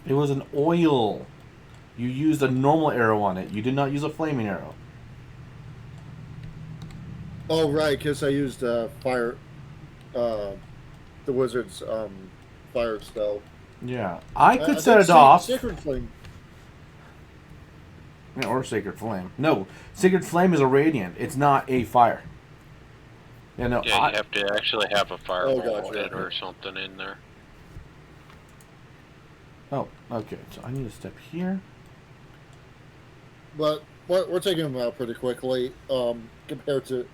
It was an oil. You used a normal arrow on it. You did not use a flaming arrow. Oh, right, because I used fire. The wizard's fire spell. Yeah. I could I set think it off. Sacred Flame. Yeah, or Sacred Flame. No, Sacred Flame is a radiant. It's not a fire. Yeah, no. Yeah, you have to actually have a fireball gotcha. or something in there. Oh, okay. So I need to step here. But we're taking them out pretty quickly. Compared to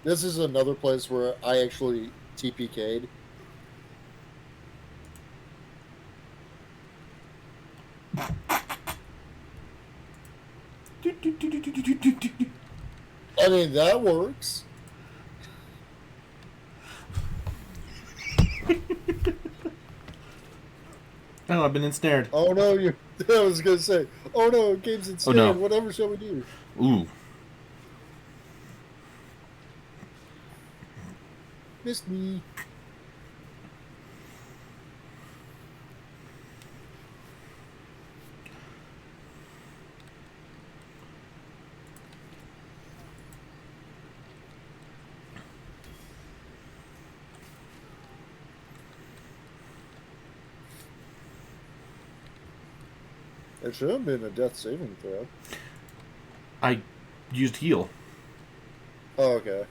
this is another place where I actually TPK'd. I mean that works. Oh, I've been ensnared. Oh no, you! I was gonna say. Oh no, game's insane. no. Whatever shall we do? Ooh. Missed me. It should have been a death saving throw. I used heal. Oh, okay.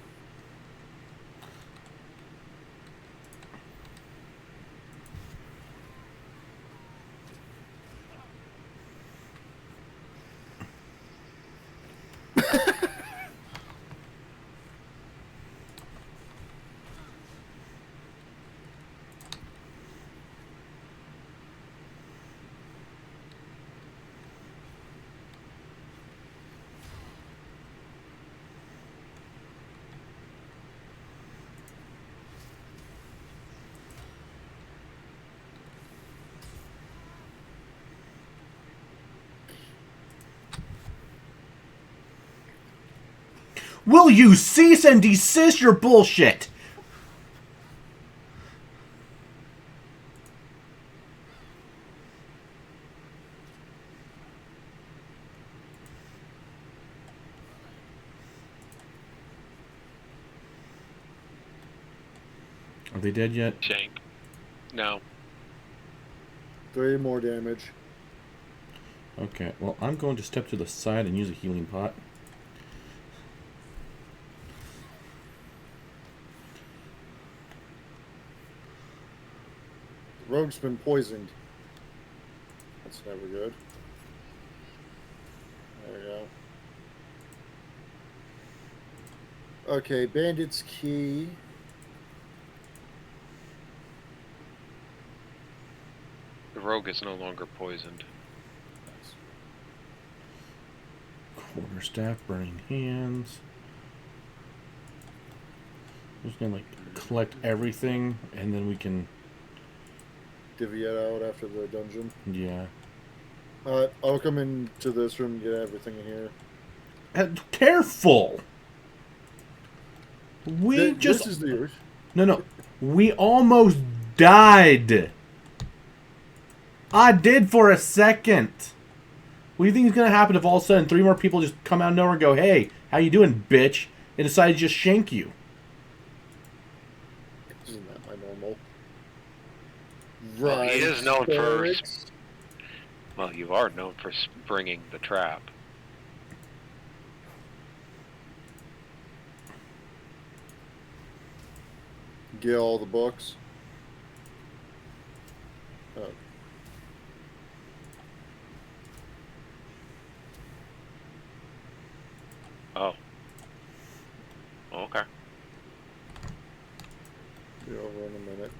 Will you cease and desist your bullshit? Are they dead yet? Shank. No. 3 more damage. Okay, well, I'm going to step to the side and use a healing pot. The rogue's been poisoned. That's never good. There we go. Okay, bandit's key. The rogue is no longer poisoned. Quarterstaff, burning hands. I'm just gonna like collect everything, and then we can. Divvy it out after the dungeon. Yeah. I'll come into this room and get everything in here. Careful. We just. This is the yours. No. We almost died. I did for a second. What do you think is gonna happen if all of a sudden 3 more people just come out of nowhere and go, "Hey, how you doing, bitch?" and decide to just shank you? Isn't that my normal? Well, Right. he is known for. Spirits. Well, you are known for springing the trap. Get all the books. Oh. Oh. Okay. Be over in a minute.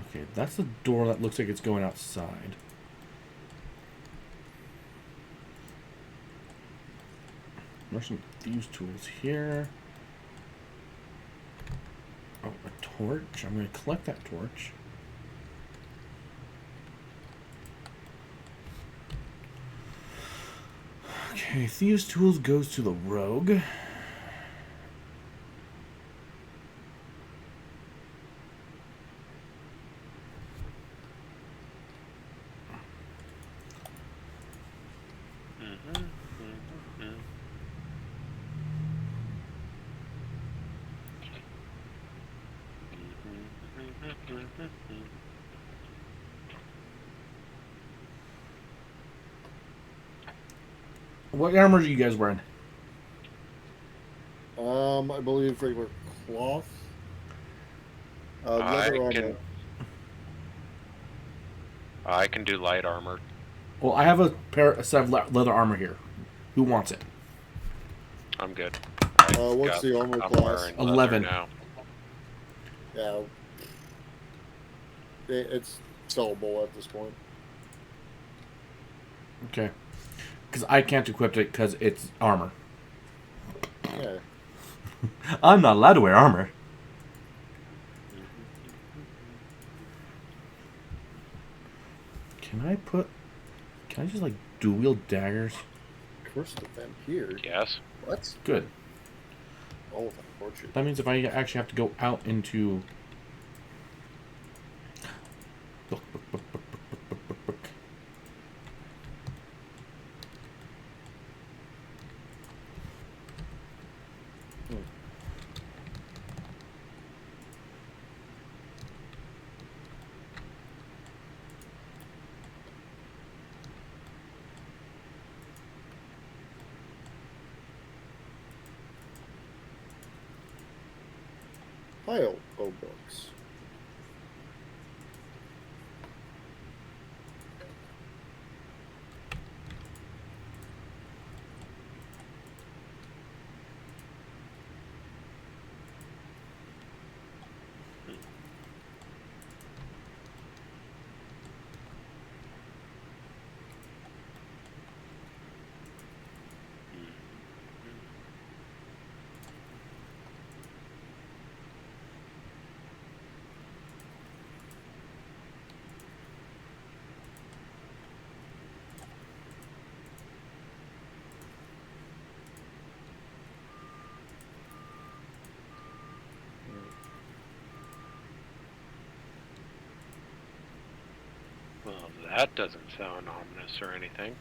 Okay, that's the door that looks like it's going outside. There's some thieves' tools here. Oh, a torch. I'm going to collect that torch. Okay, thieves' tools goes to the rogue. What armor are you guys wearing? I believe regular cloth. I Leather armor. can. I can do light armor. Well, I have a set of leather armor here. Who wants it? I'm good. What's the armor I'm class? wearing leather 11. now. Yeah. It's sellable at this point. Okay. Because I can't equip it because it's armor. Yeah. I'm not allowed to wear armor. Can I just like dual wield daggers? Curse the vampire. Yes. What? Good. Oh, unfortunate. That means if I actually have to go out into... Pile of books. Well, that doesn't sound ominous or anything.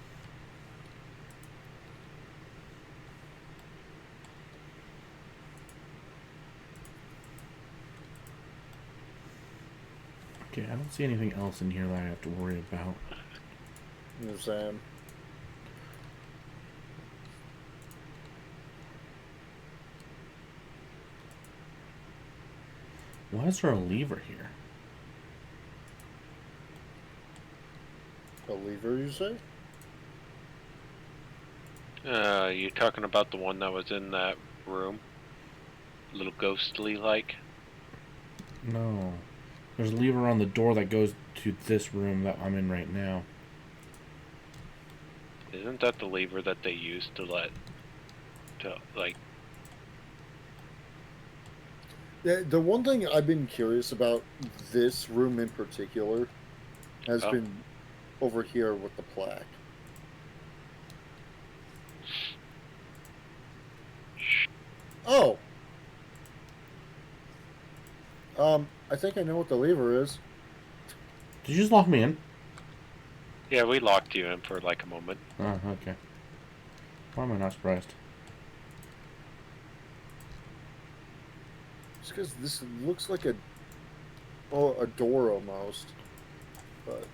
Okay, I don't see anything else in here that I have to worry about. You know what I'm saying? Why is there a lever here? A lever, you say? You talking about the one that was in that room? A little ghostly like? No. There's a lever on the door that goes to this room that I'm in right now. Isn't that the lever that they used to like... The one thing I've been curious about this room in particular has been over here with the plaque. Oh! I think I know what the lever is. Did you just lock me in? Yeah, we locked you in for like a moment. Oh, okay. Why am I not surprised? Just because this looks like a door almost, but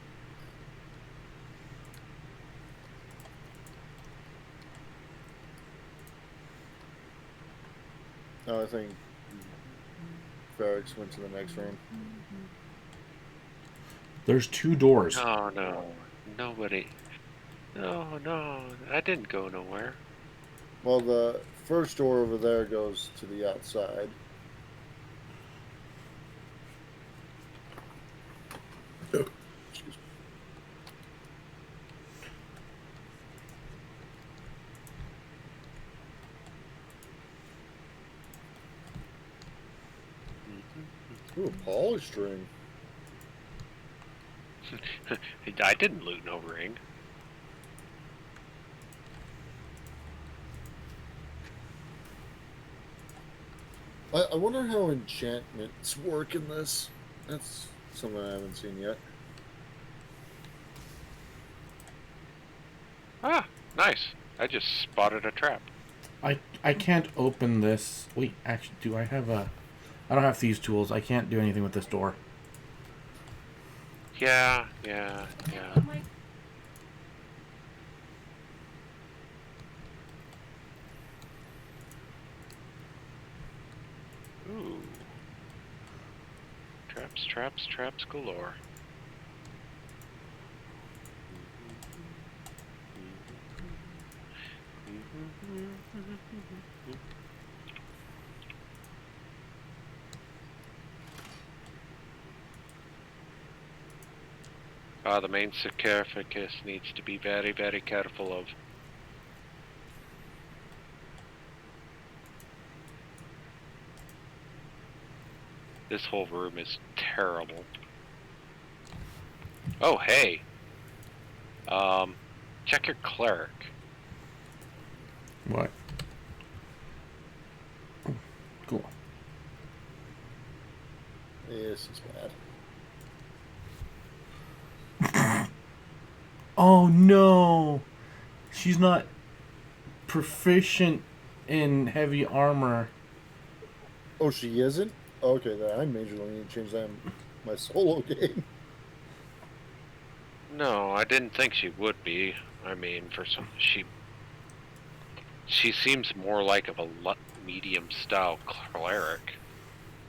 no, I think Ferrex went to the next room. There's 2 doors. Oh no, nobody. No, I didn't go nowhere. Well, the first door over there goes to the outside. Excuse me. Ooh, a polish ring. I didn't loot no ring. I wonder how enchantments work in this. That's something I haven't seen yet. Ah, nice. I just spotted a trap. I can't open this. Wait, actually, do I have a... I don't have thieves' tools. I can't do anything with this door. Yeah. Ooh. Traps galore. The main sarcophagus needs to be very, very careful of. This whole room is terrible. Oh, hey. Check your cleric. What? Oh, cool. This is bad. Oh no! She's not proficient in heavy armor. Oh, she isn't? Okay, then I majorly need to change that in my solo game. No, I didn't think she would be. I mean, she seems more like of a medium style cleric.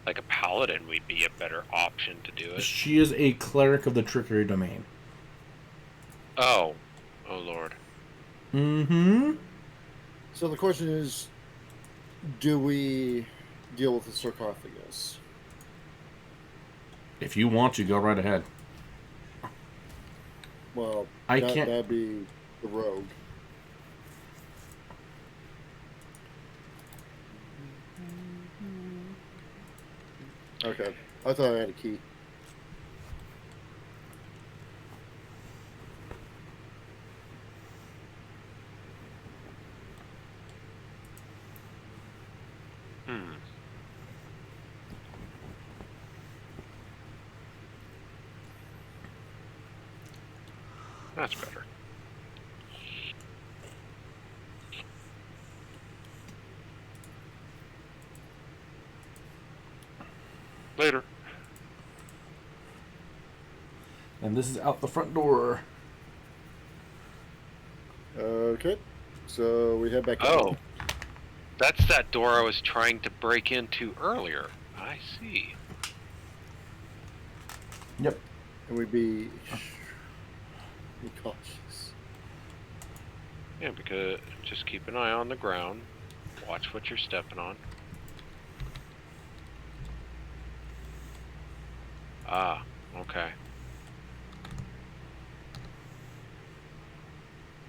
Like a paladin would be a better option to do it. She is a cleric of the trickery domain. Oh lord. Mm-hmm. So the question is, do we deal with the sarcophagus? If you want to, go right ahead. Well, I can't... that'd be the rogue. Okay, I thought I had a key. That's better. Later. And this is out the front door. Okay. So we head back. Oh, that's that door I was trying to break into earlier. I see. Yep. And we be cautious. Yeah, because just keep an eye on the ground. Watch what you're stepping on. Ah, okay.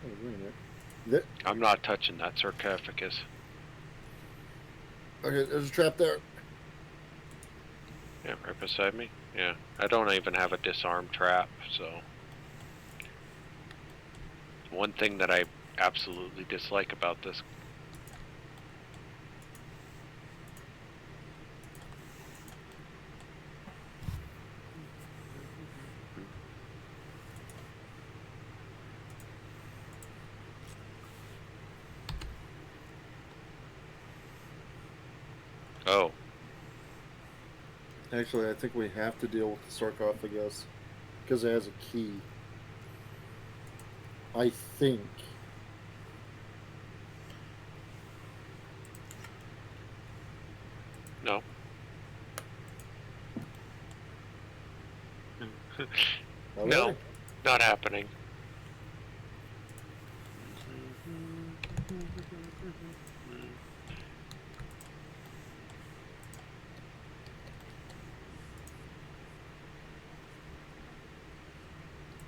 Oh, wait a minute. That, I'm not touching that sarcophagus. okay, there's a trap there. Yeah, right beside me. Yeah, I don't even have a disarm trap, so... One thing that I absolutely dislike about this. Oh, Actually, I think we have to deal with the sarcophagus because it has a key. I think. no. No, Alright. not happening.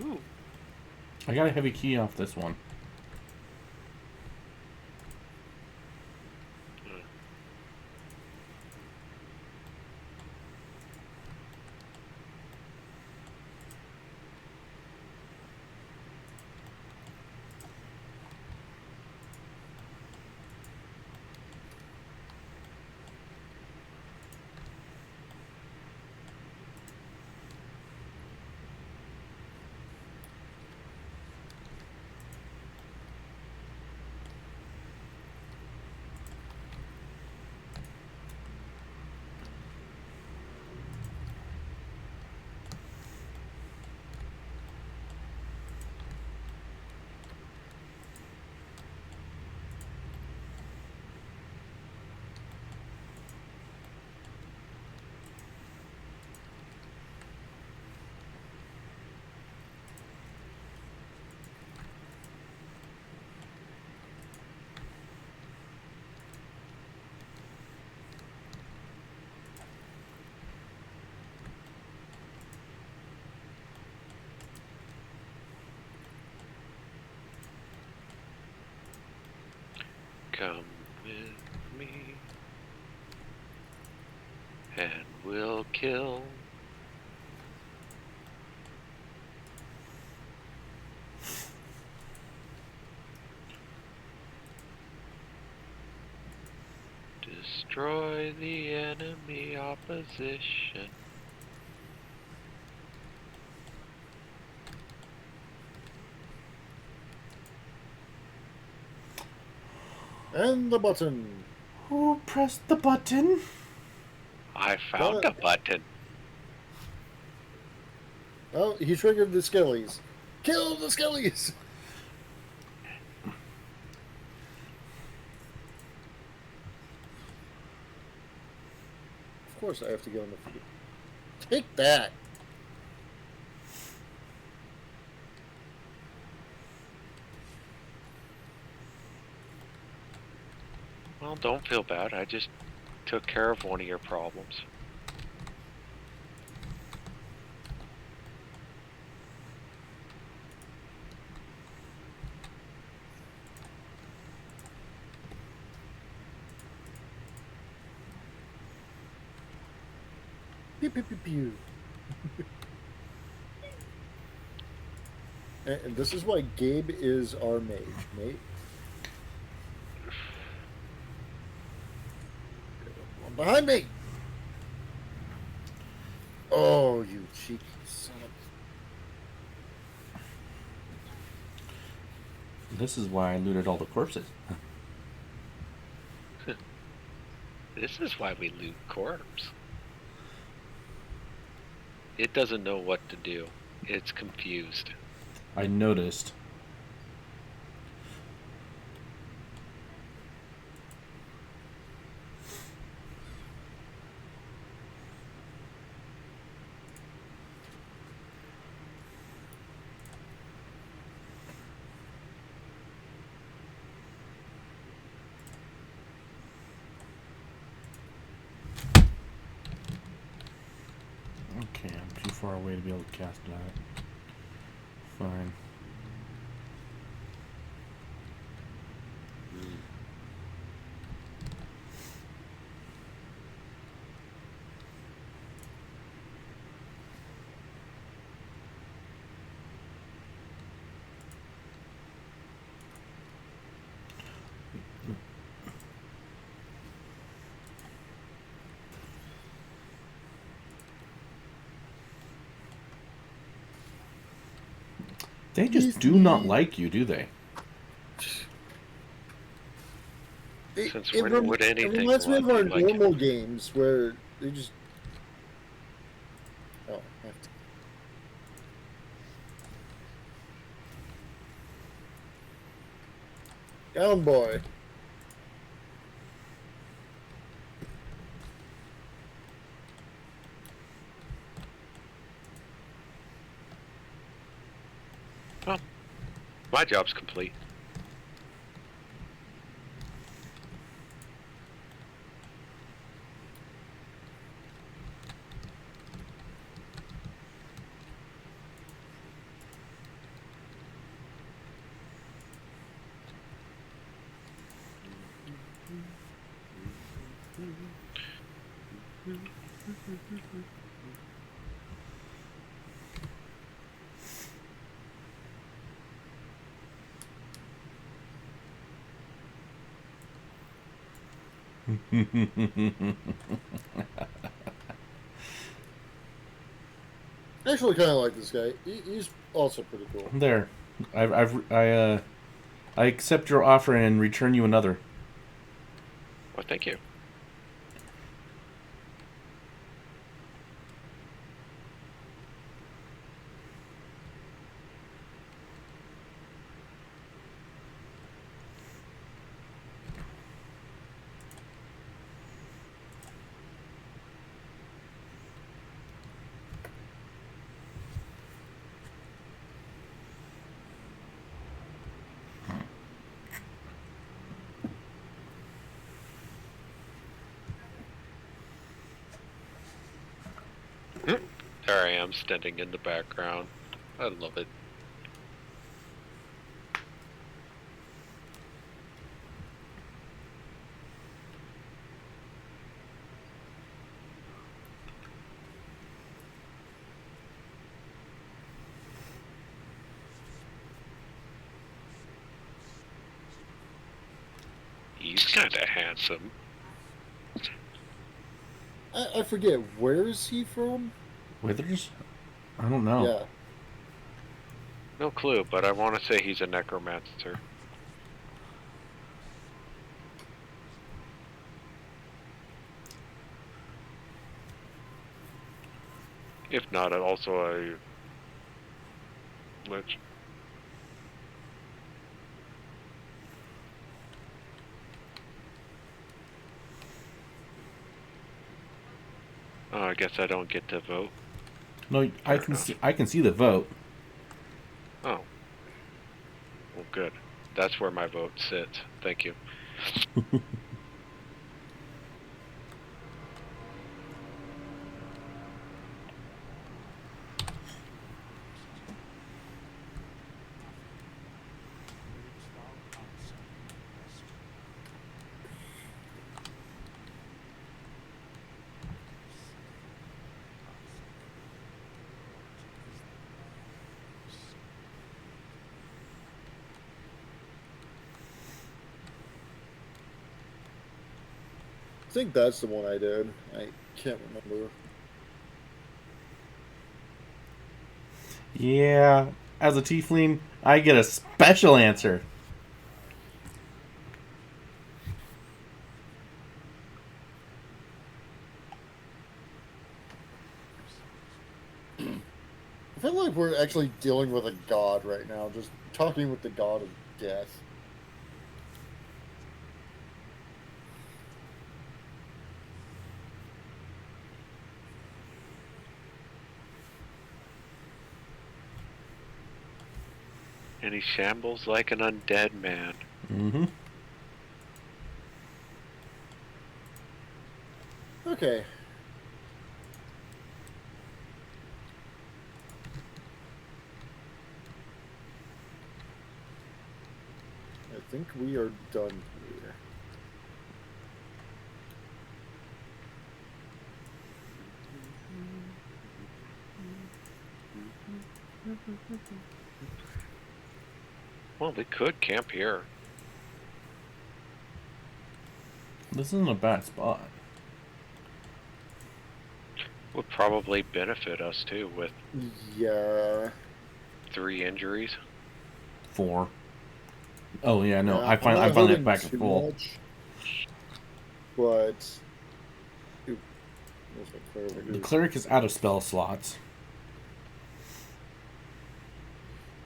Ooh. I got a heavy key off this one. Come with me, and we'll kill. Destroy the enemy opposition. And the button. Who pressed the button? I found a button. Oh, he triggered the skellies. Kill the skellies! Of course I have to get on the field. Take that! Well, don't feel bad. I just took care of one of your problems. Pew pew pew pew. And this is why Gabe is our mage, mate. Behind me! Oh, you cheeky son of... This is why I looted all the corpses. This is why we loot corpse. It doesn't know what to do. It's confused. I noticed. Okay, I'm too far away to be able to cast that. Fine. They just do not like you, do they? Since when would It anything reminds me of our like it? normal games where they just. Oh, I have to. Down boy. Well, my job's complete. I actually kind of like this guy. He's also pretty cool. There. I accept your offer and return you another. Well, thank you. There I am, standing in the background. I love it. He's kind of handsome. I forget, where is he from? Withers? I don't know. Yeah. No clue, but I want to say he's a necromancer. If not, also a lich. Oh, I guess I don't get to vote. No, I can see the vote. Oh. Well, good. That's where my vote sits. Thank you. I think that's the one I did. I can't remember. Yeah, as a tiefling, I get a special answer. feel like we're actually dealing with a god right now, just talking with the god of death. And he shambles like an undead man. Mm-hmm. Okay. I think we are done here. Well, we could camp here. This isn't a bad spot. Would probably benefit us too with Yeah. 3 injuries. 4. Oh yeah, no. Yeah, I I'm not finally hurting have back at too full. much, but Ooh, where's my cleric? The cleric is out of spell slots.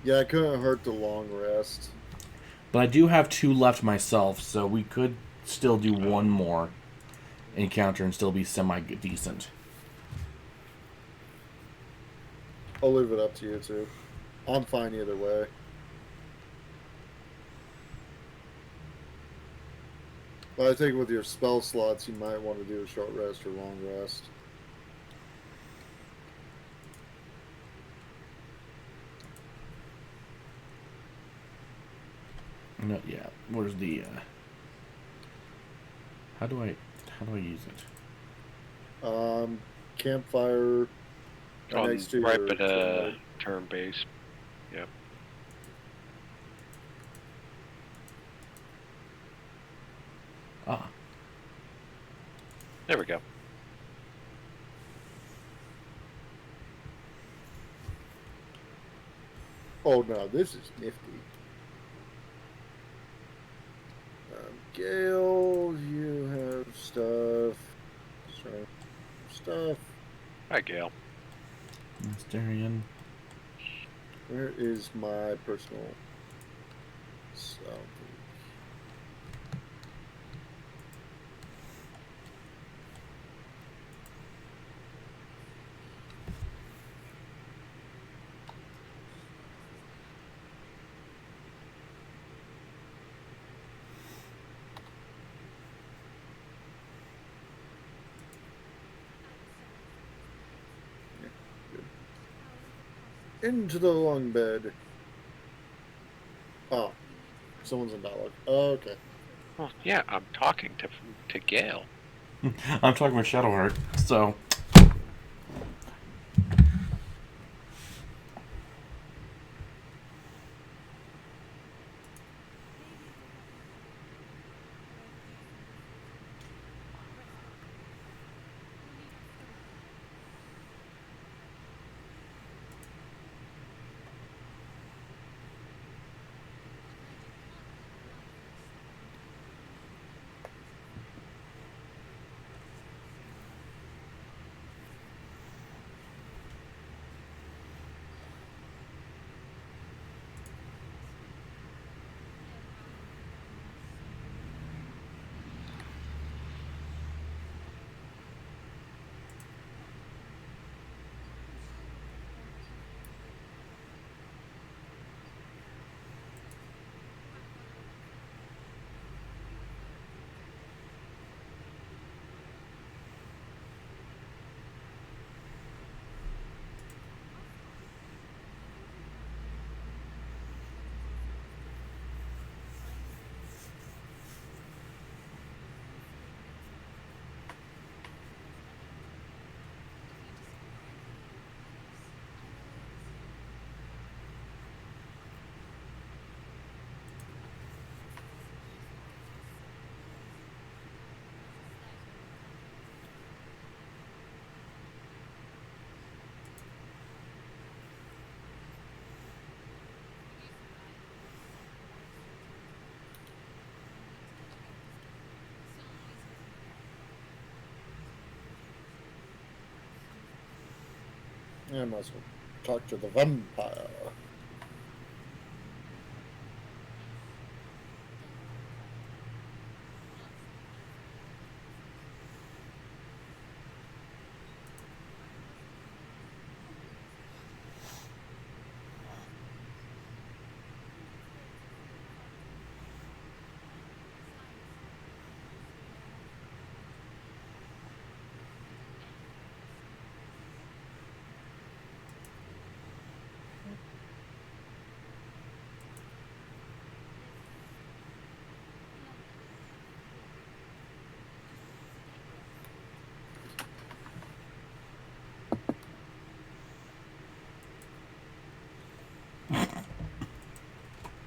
Yeah, I couldn't hurt the long rest. But I do have 2 left myself, so we could still do one more encounter and still be semi-decent. I'll leave it up to you two. I'm fine either way. But I think with your spell slots, you might want to do a short rest or long rest. No, yeah. Where's the how do I use it? Campfire next to Right your at turn. turn base. Yep. Ah. There we go. Oh no, this is nifty. Gale, you have stuff. Sorry. Stuff. Hi, Gale. Mysterian. Where is my personal stuff? Into the long bed. Oh, someone's in dialogue. Oh, okay. Well, yeah, I'm talking to Gale. I'm talking with Shadowheart, so Yeah, I might as well talk to the vampire.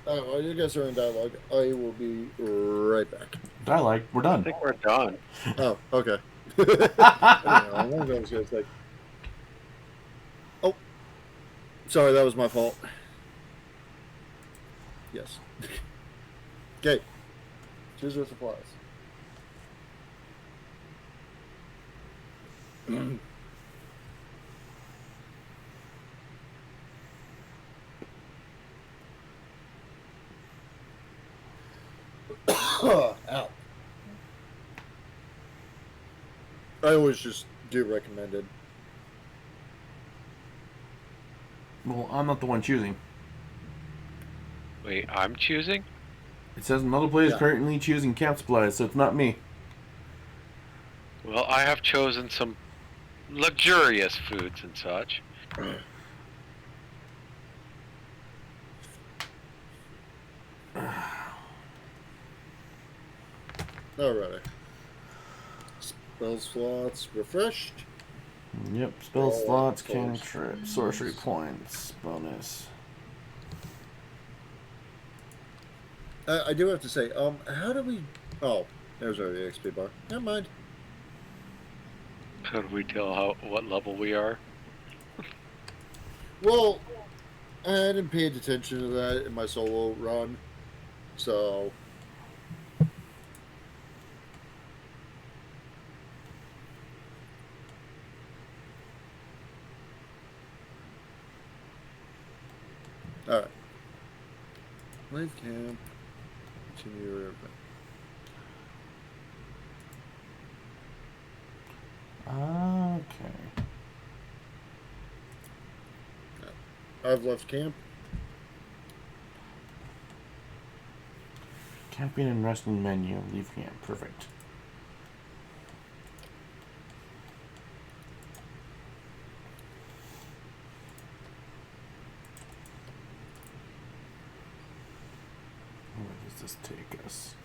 While you guys are in dialogue, I will be right back. Dialogue. We're I done. think we're done. Oh, okay. I don't know. I wonder if I was going to say. Oh, sorry, that was my fault. Yes. Okay. Choose your supplies. Ow. I always just do recommended. Well, I'm not the one choosing. Wait, I'm choosing? It says another player is Yeah. currently choosing camp supplies, so it's not me. Well, I have chosen some luxurious foods and such. Alrighty. Spell slots refreshed. Yep, spell Oh, slots, close. cantrip, sorcery points, bonus. I do have to say, how do we? Oh, there's our XP bar. Never mind. How do we tell what level we are? Well, I hadn't paid attention to that in my solo run, so. All right. Leave camp. Continue. Okay. I've left camp. Camping and resting menu. Leave camp. Perfect. Where does this take us?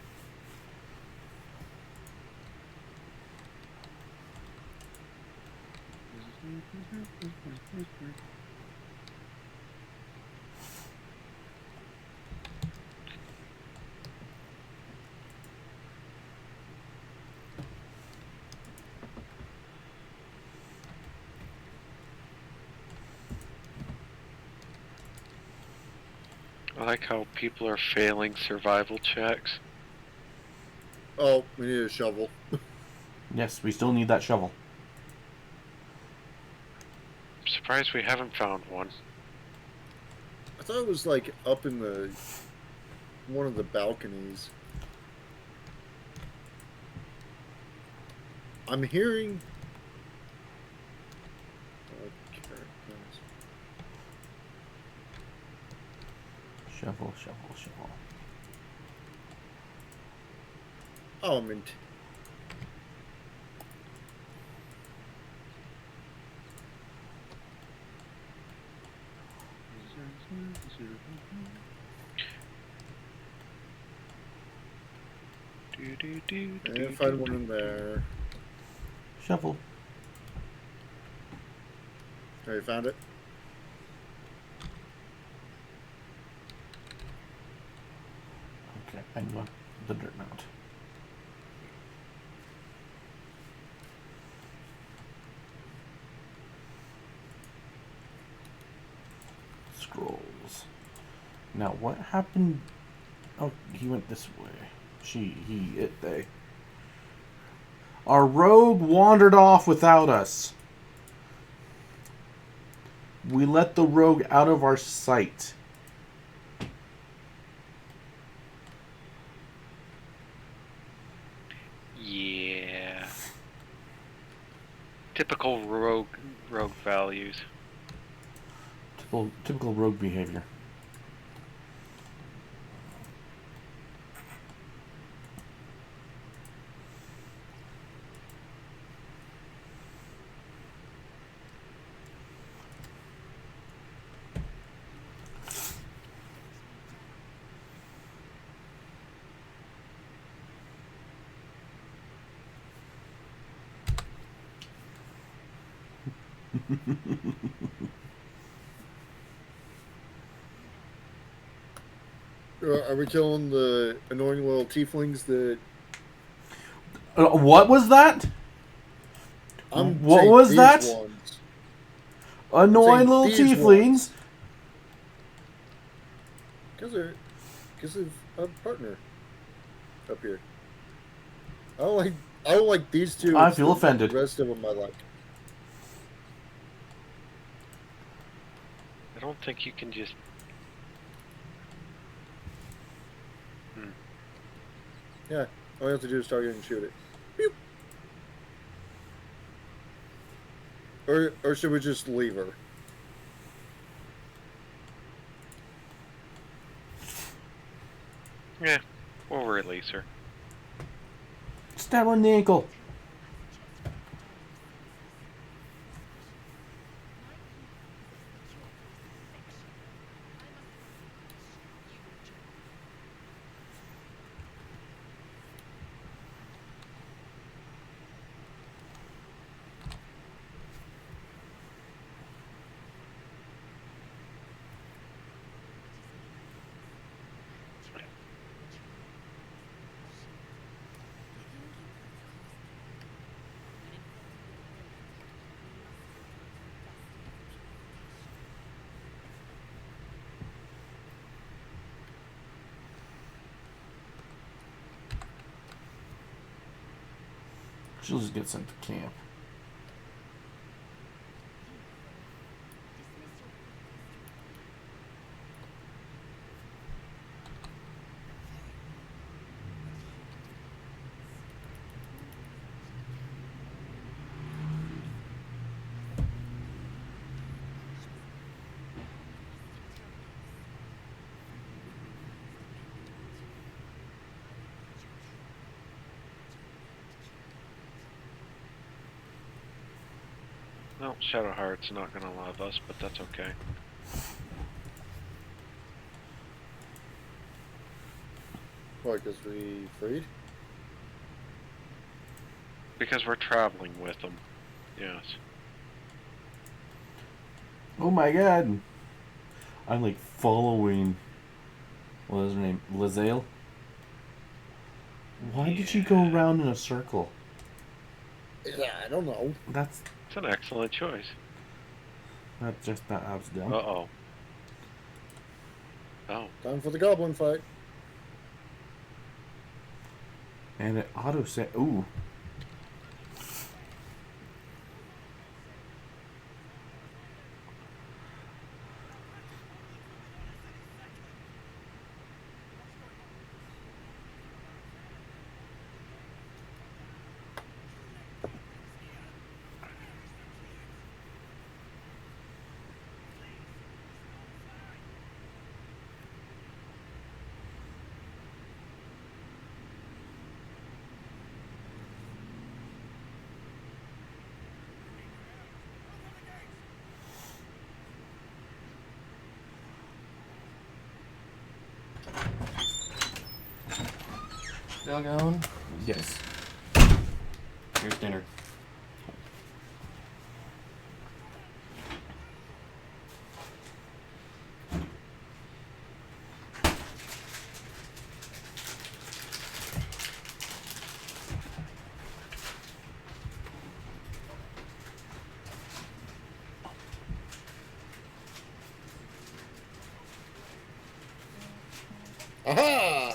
I like how people are failing survival checks. Oh, we need a shovel. Yes, we still need that shovel. I'm surprised we haven't found one. I thought it was like up in the one of the balconies. I'm hearing. Shovel, shovel, shovel. Oh, I mean. And find one in there. Shovel. Oh, you found it? Okay, and you want the dirt mount. Scrolls. Now, what happened? Oh, he went this way. She, he, it, they. Our rogue wandered off without us. We let the rogue out of our sight. Yeah. Typical rogue values. Typical rogue behavior. Are we killing the annoying little tieflings that What was that? I'm What saying was these that? ones? Annoying saying little these tieflings. Because of a partner up here. I don't like these two. I It's feel offended. The rest of them I like. I don't think you can just... Yeah, all you have to do is target and shoot it. Pew! Or should we just leave her? Yeah, we'll release her. Stab her in the ankle. She'll just get sent to camp. Well, Shadowheart's not gonna love us, but that's okay. Why, because we freed? Because we're traveling with them. Yes. Oh my god. I'm like following. What is her name? Lizelle? Why did she go around in a circle? Yeah, I don't know. That's It's an excellent choice. just not how it's done. Uh-oh. Oh. Time for the goblin fight. And it auto set. Ooh. Still going? Yes. Here's dinner. Aha!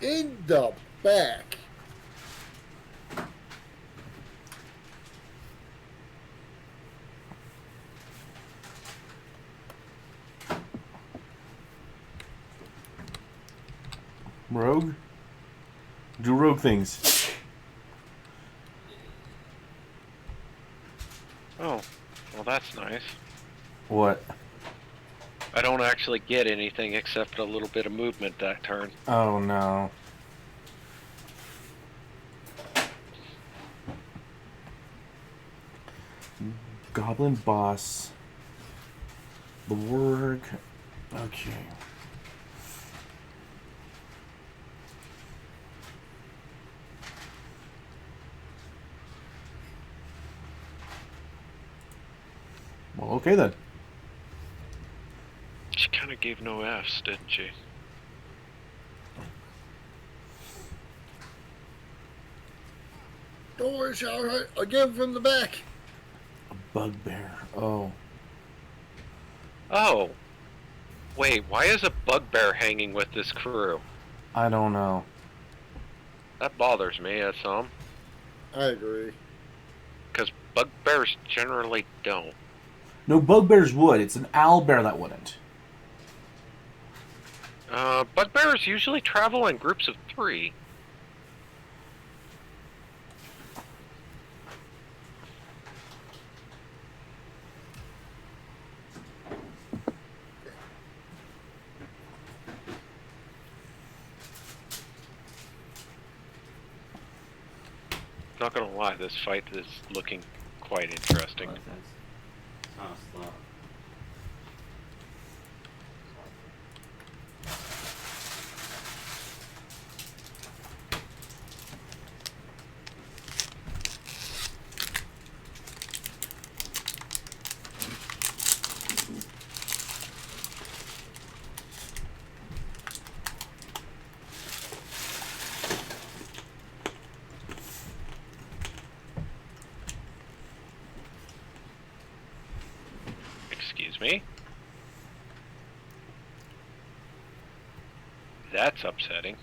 In dub. back. Rogue? Do rogue things. Oh, well, that's nice. What? I don't actually get anything except a little bit of movement that turn. Oh no. Goblin boss. The word. Okay. Well, okay then. She kind of gave no Fs, didn't she? Don't worry, Shower. I'll get him from the back. A bugbear. Oh. Oh, wait, why is a bugbear hanging with this crew? I don't know. That bothers me some. I agree. Because bugbears generally don't. No, bugbears would. It's an owlbear that wouldn't. Bugbears usually travel in groups of 3. Not gonna lie, this fight is looking quite interesting. But that's not slow. Excuse me? That's upsetting.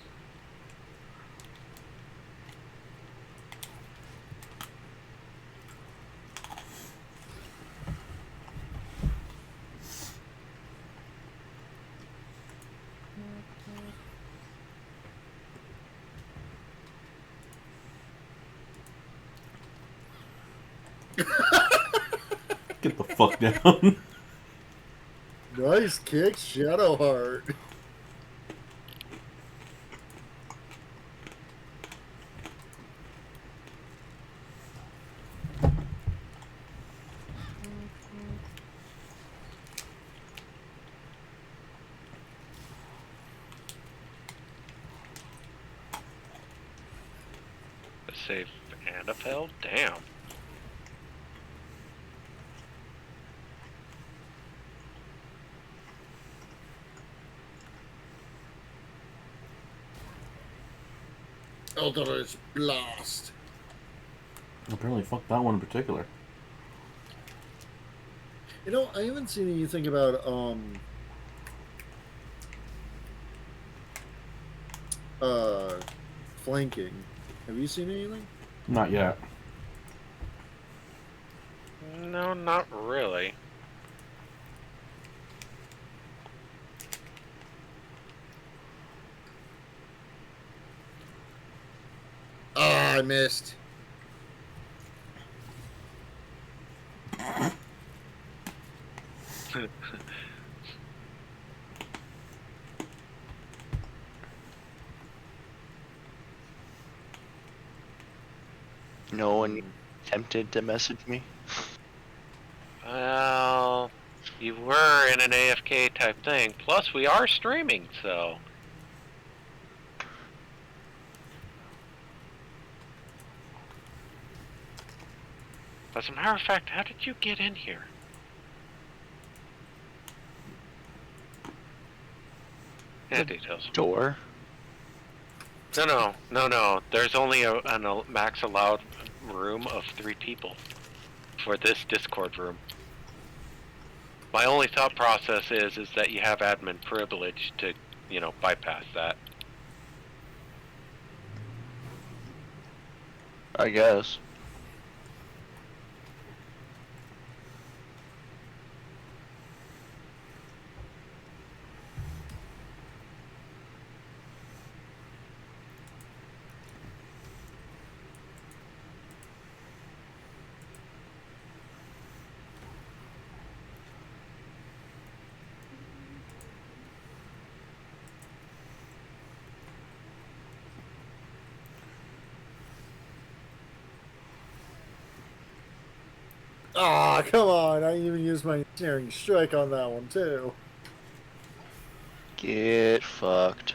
Get the fuck down. Nice kick, Shadowheart. A save and a fail? Damn. Eldritch Blast. Apparently, fuck that one in particular. You know, I haven't seen anything about flanking. Have you seen anything? Not yet. No, not really. Ah, I missed. No one attempted to message me. Well, you were in an AFK type thing. Plus, we are streaming, so. As a matter of fact, how did you get in here? Yeah, details. Door? No. There's only a max allowed room of 3 people for this Discord room. My only thought process is that you have admin privilege to, bypass that. I guess. Ah, come on. I even used my snaring strike on that one, too. Get fucked.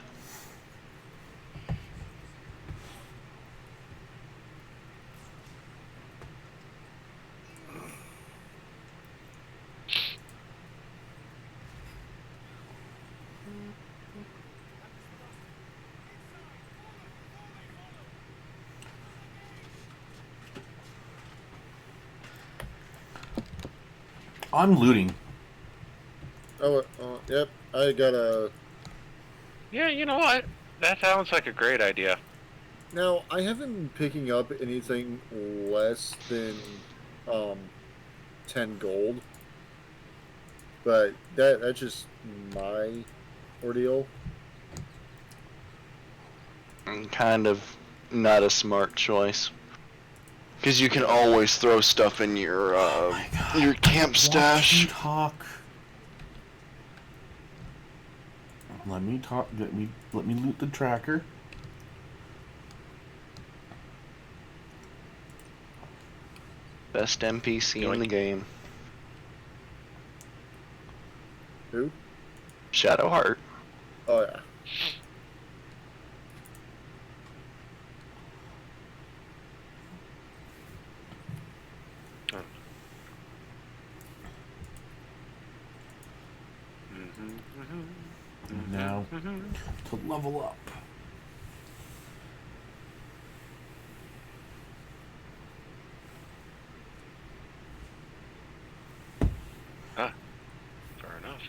I'm looting. Oh, yep. I got a... Yeah, you know what? That sounds like a great idea. Now, I haven't been picking up anything less than 10 gold. But that's just my ordeal. Kind of not a smart choice. Because you can always throw stuff in your your camp stash. Talk. Let me talk. Let me loot the tracker. Best NPC in the game. Who? Shadowheart. Oh, yeah. Now to level up. Ah, fair enough.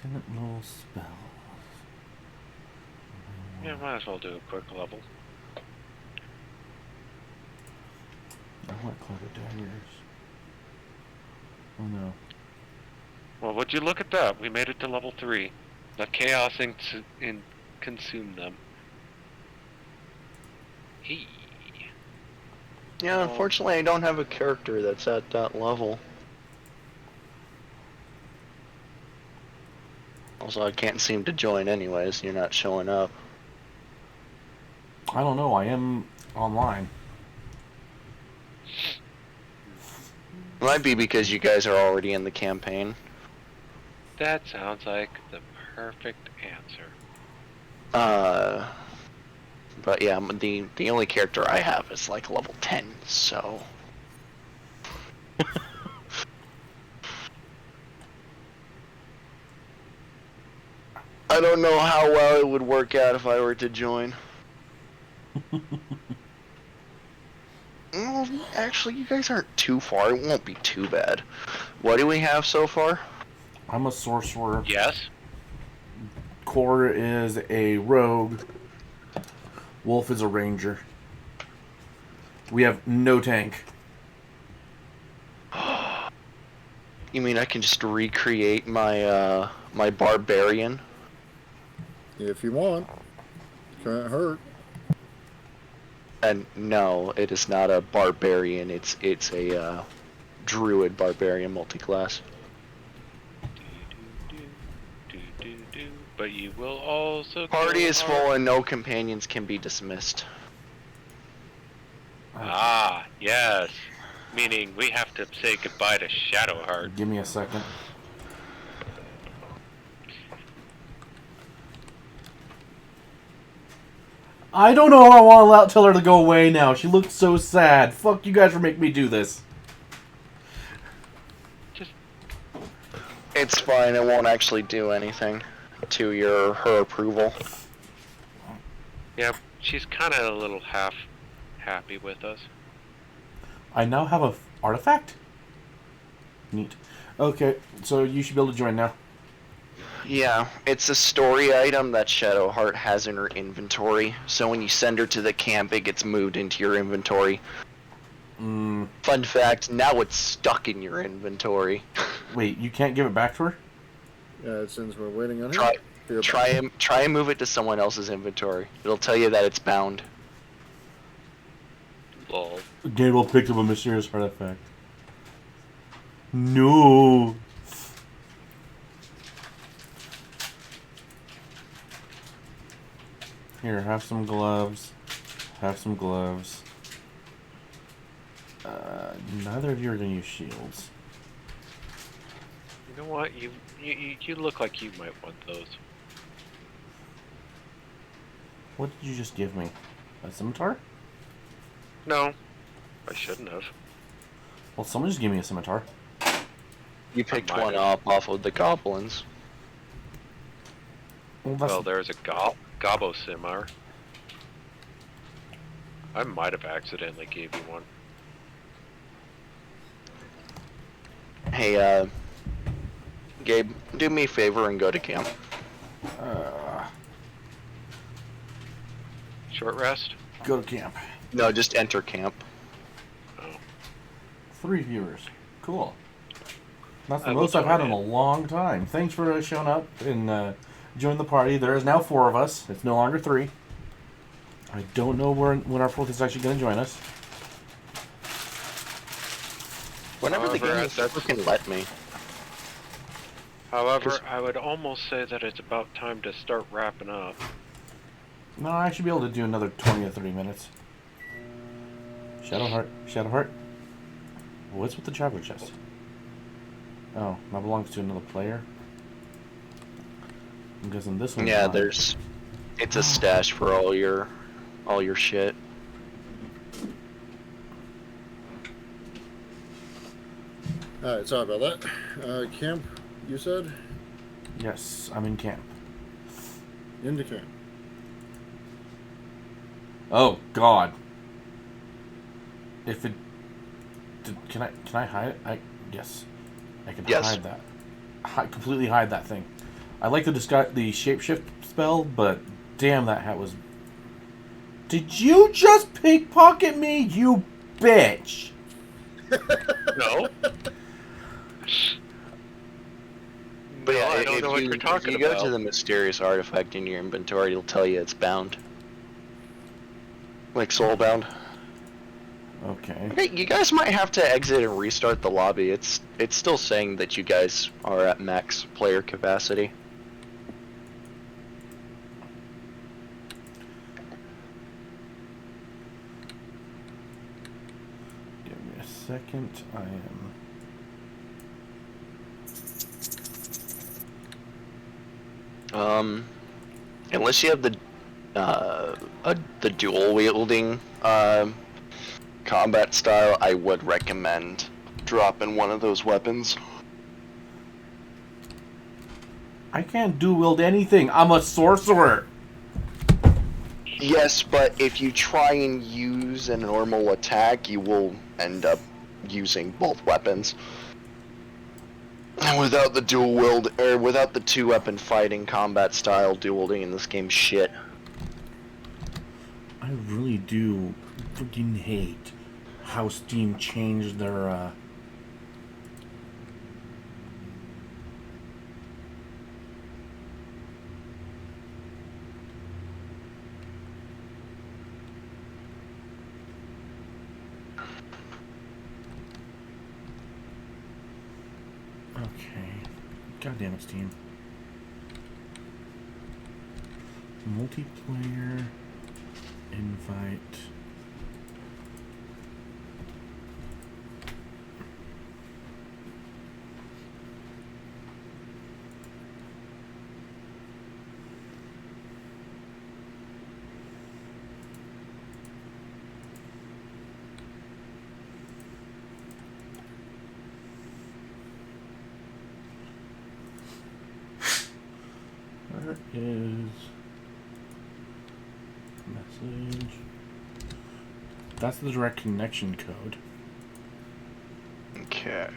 Can it roll spells? Yeah, might as well do a quick level. I want clever daggers. Oh no. Well, would you look at that? We made it to level 3. Let chaos consume them. Hey. Yeah, unfortunately I don't have a character that's at that level. Also, I can't seem to join anyways, you're not showing up. I don't know. I am online. It might be because you guys are already in the campaign. That sounds like the perfect answer. But yeah, the only character I have is like level 10, so... I don't know how well it would work out if I were to join. Well, actually, you guys aren't too far. It won't be too bad. What do we have so far? I'm a sorcerer. Yes? Kor is a rogue. Wolf is a ranger. We have no tank. You mean I can just recreate my my barbarian? If you want. Can't hurt. And no, it is not a barbarian. It's a druid barbarian multi-class. But you will also Party kill is full and no companions can be dismissed. Ah, yes. Meaning we have to say goodbye to Shadowheart. Give me a second. I don't know how I want to tell her to go away now. She looks so sad. Fuck you guys for making me do this. It's fine. It won't actually do anything to her approval. Yeah, she's kind of a little half happy with us. I now have a artifact? Neat. Okay, so you should be able to join now. Yeah, it's a story item that Shadowheart has in her inventory. So when you send her to the camp, it gets moved into your inventory. Mm, Fun fact, now it's stuck in your inventory. wait, you can't give it back to her? Since we're waiting on Try, him, you're try back. and try and move it to someone else's inventory. It'll tell you that it's bound. Lol. Gabriel picked up a mysterious artifact. No. Here, have some gloves. Have some gloves. Neither of you are gonna use shields. You know what? You look like you might want those. What did you just give me? A scimitar? No, I shouldn't have. Well, someone just gave me a scimitar. You picked might one have. up off of the goblins. Well, that's Well, there's a Gobbo Simar. I might have accidentally gave you one. Hey, Gabe, do me a favor and go to camp. Short rest? Go to camp. No, just enter camp. Oh. 3 viewers. Cool. That's the I will most I've had join in a long time. Thanks for showing up and joining the party. There is now 4 of us. It's no longer 3. I don't know when our 4th is actually going to join us. Whenever the However, game is that's- freaking let me. However, I would almost say that it's about time to start wrapping up. No, I should be able to do another 20 or 30 minutes. Shadowheart. Shadowheart. What's with the traveler chest? Oh, that belongs to another player. I'm guessing this one. Yeah, it's a stash for all your shit. Alright, sorry about that. Camp, you said? Yes, I'm in camp. Into camp. Oh God. If it, can I hide it? Yes, I can Yes. hide that. Completely hide that thing. I like the shapeshift spell, but damn, that hat was. Did you just pickpocket me, you bitch? No? But No, yeah, I don't if know what you, you're talking if you about. go to the mysterious artifact in your inventory, it'll tell you it's bound. Like soulbound. Okay. Okay, you guys might have to exit and restart the lobby. It's still saying that you guys are at max player capacity. Give me a second. I am. Unless you have the dual wielding combat style, I would recommend dropping one of those weapons. I can't dual wield anything. I'm a sorcerer. Yes, but if you try and use a normal attack, you will end up using both weapons. And without the dual wield, or without the 2-weapon fighting combat style, dual wielding in this game shit. I really do freaking hate how Steam changed their Okay. God damn it, Steam. Multiplayer invite. Where is message? That's the direct connection code. Okay.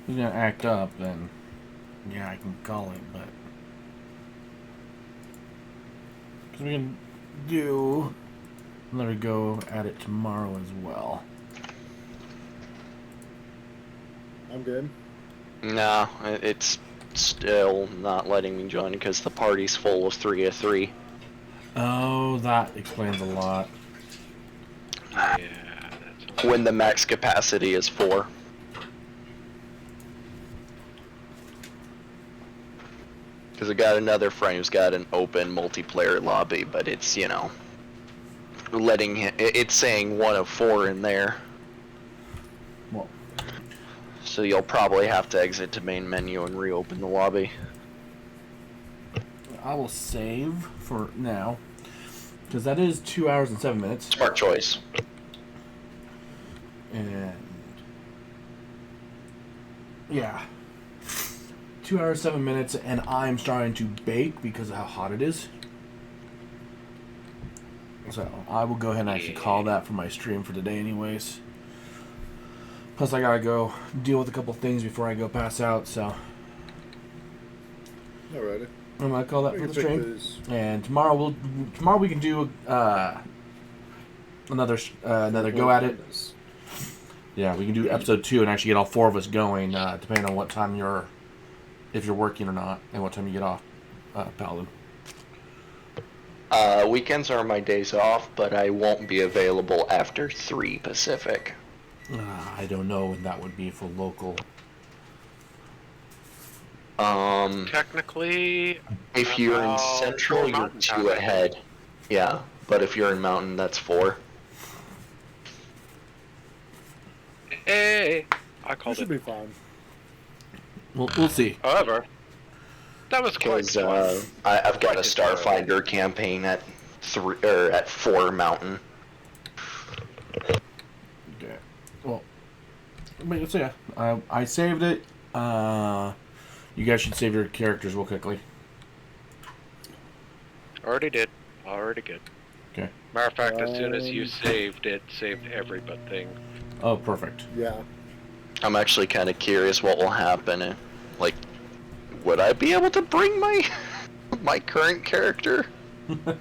he's gonna act up, then yeah, I can call it. But because we can do, let me go at it tomorrow as well. I'm good. No, it's still not letting me join because the party's full of 3 of 3. Oh, that explains a lot. Yeah, that's When the max capacity is 4. Because I got another friend who's got an open multiplayer lobby, but it's, you know, letting him, it's saying 1 of 4 in there. Well, So you'll probably have to exit to main menu and reopen the lobby. I will save for now because that is 2 hours and 7 minutes. Smart choice. And yeah, 2 hours 7 minutes, and I'm starting to bake because of how hot it is. So I will go ahead and actually call that for my stream for today, anyways. Plus, I gotta go deal with a couple things before I go pass out. So Alrighty. I'm gonna call that We for can the pick stream. this. And tomorrow we can do another go at it. Goodness. Yeah, we can do episode 2 and actually get all 4 of us going, depending on what time if you're working or not, and what time you get off, Paladin. Weekends are my days off, but I won't be available after 3 Pacific. I don't know when that would be for local. technically. If you're in about Central, 4 you're Mountain 2 Time. ahead. Yeah, but if you're in Mountain, that's 4. Hey, I We called should it. be fine. We'll see. However, that was quite Because fun. I've got a Quite enjoyable. Starfinder campaign at 4 Mountain. Okay. Well, so yeah, I saved it. You guys should save your characters real quickly. Already did. Already good. Okay. Matter of fact, as soon as you saved it, saved every but thing. Oh, perfect. Yeah. I'm actually kind of curious what will happen. Like, would I be able to bring my my current character? Well,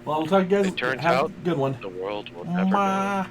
we'll talk, guys. It turns Have out a good one. the world will never know. Mwah.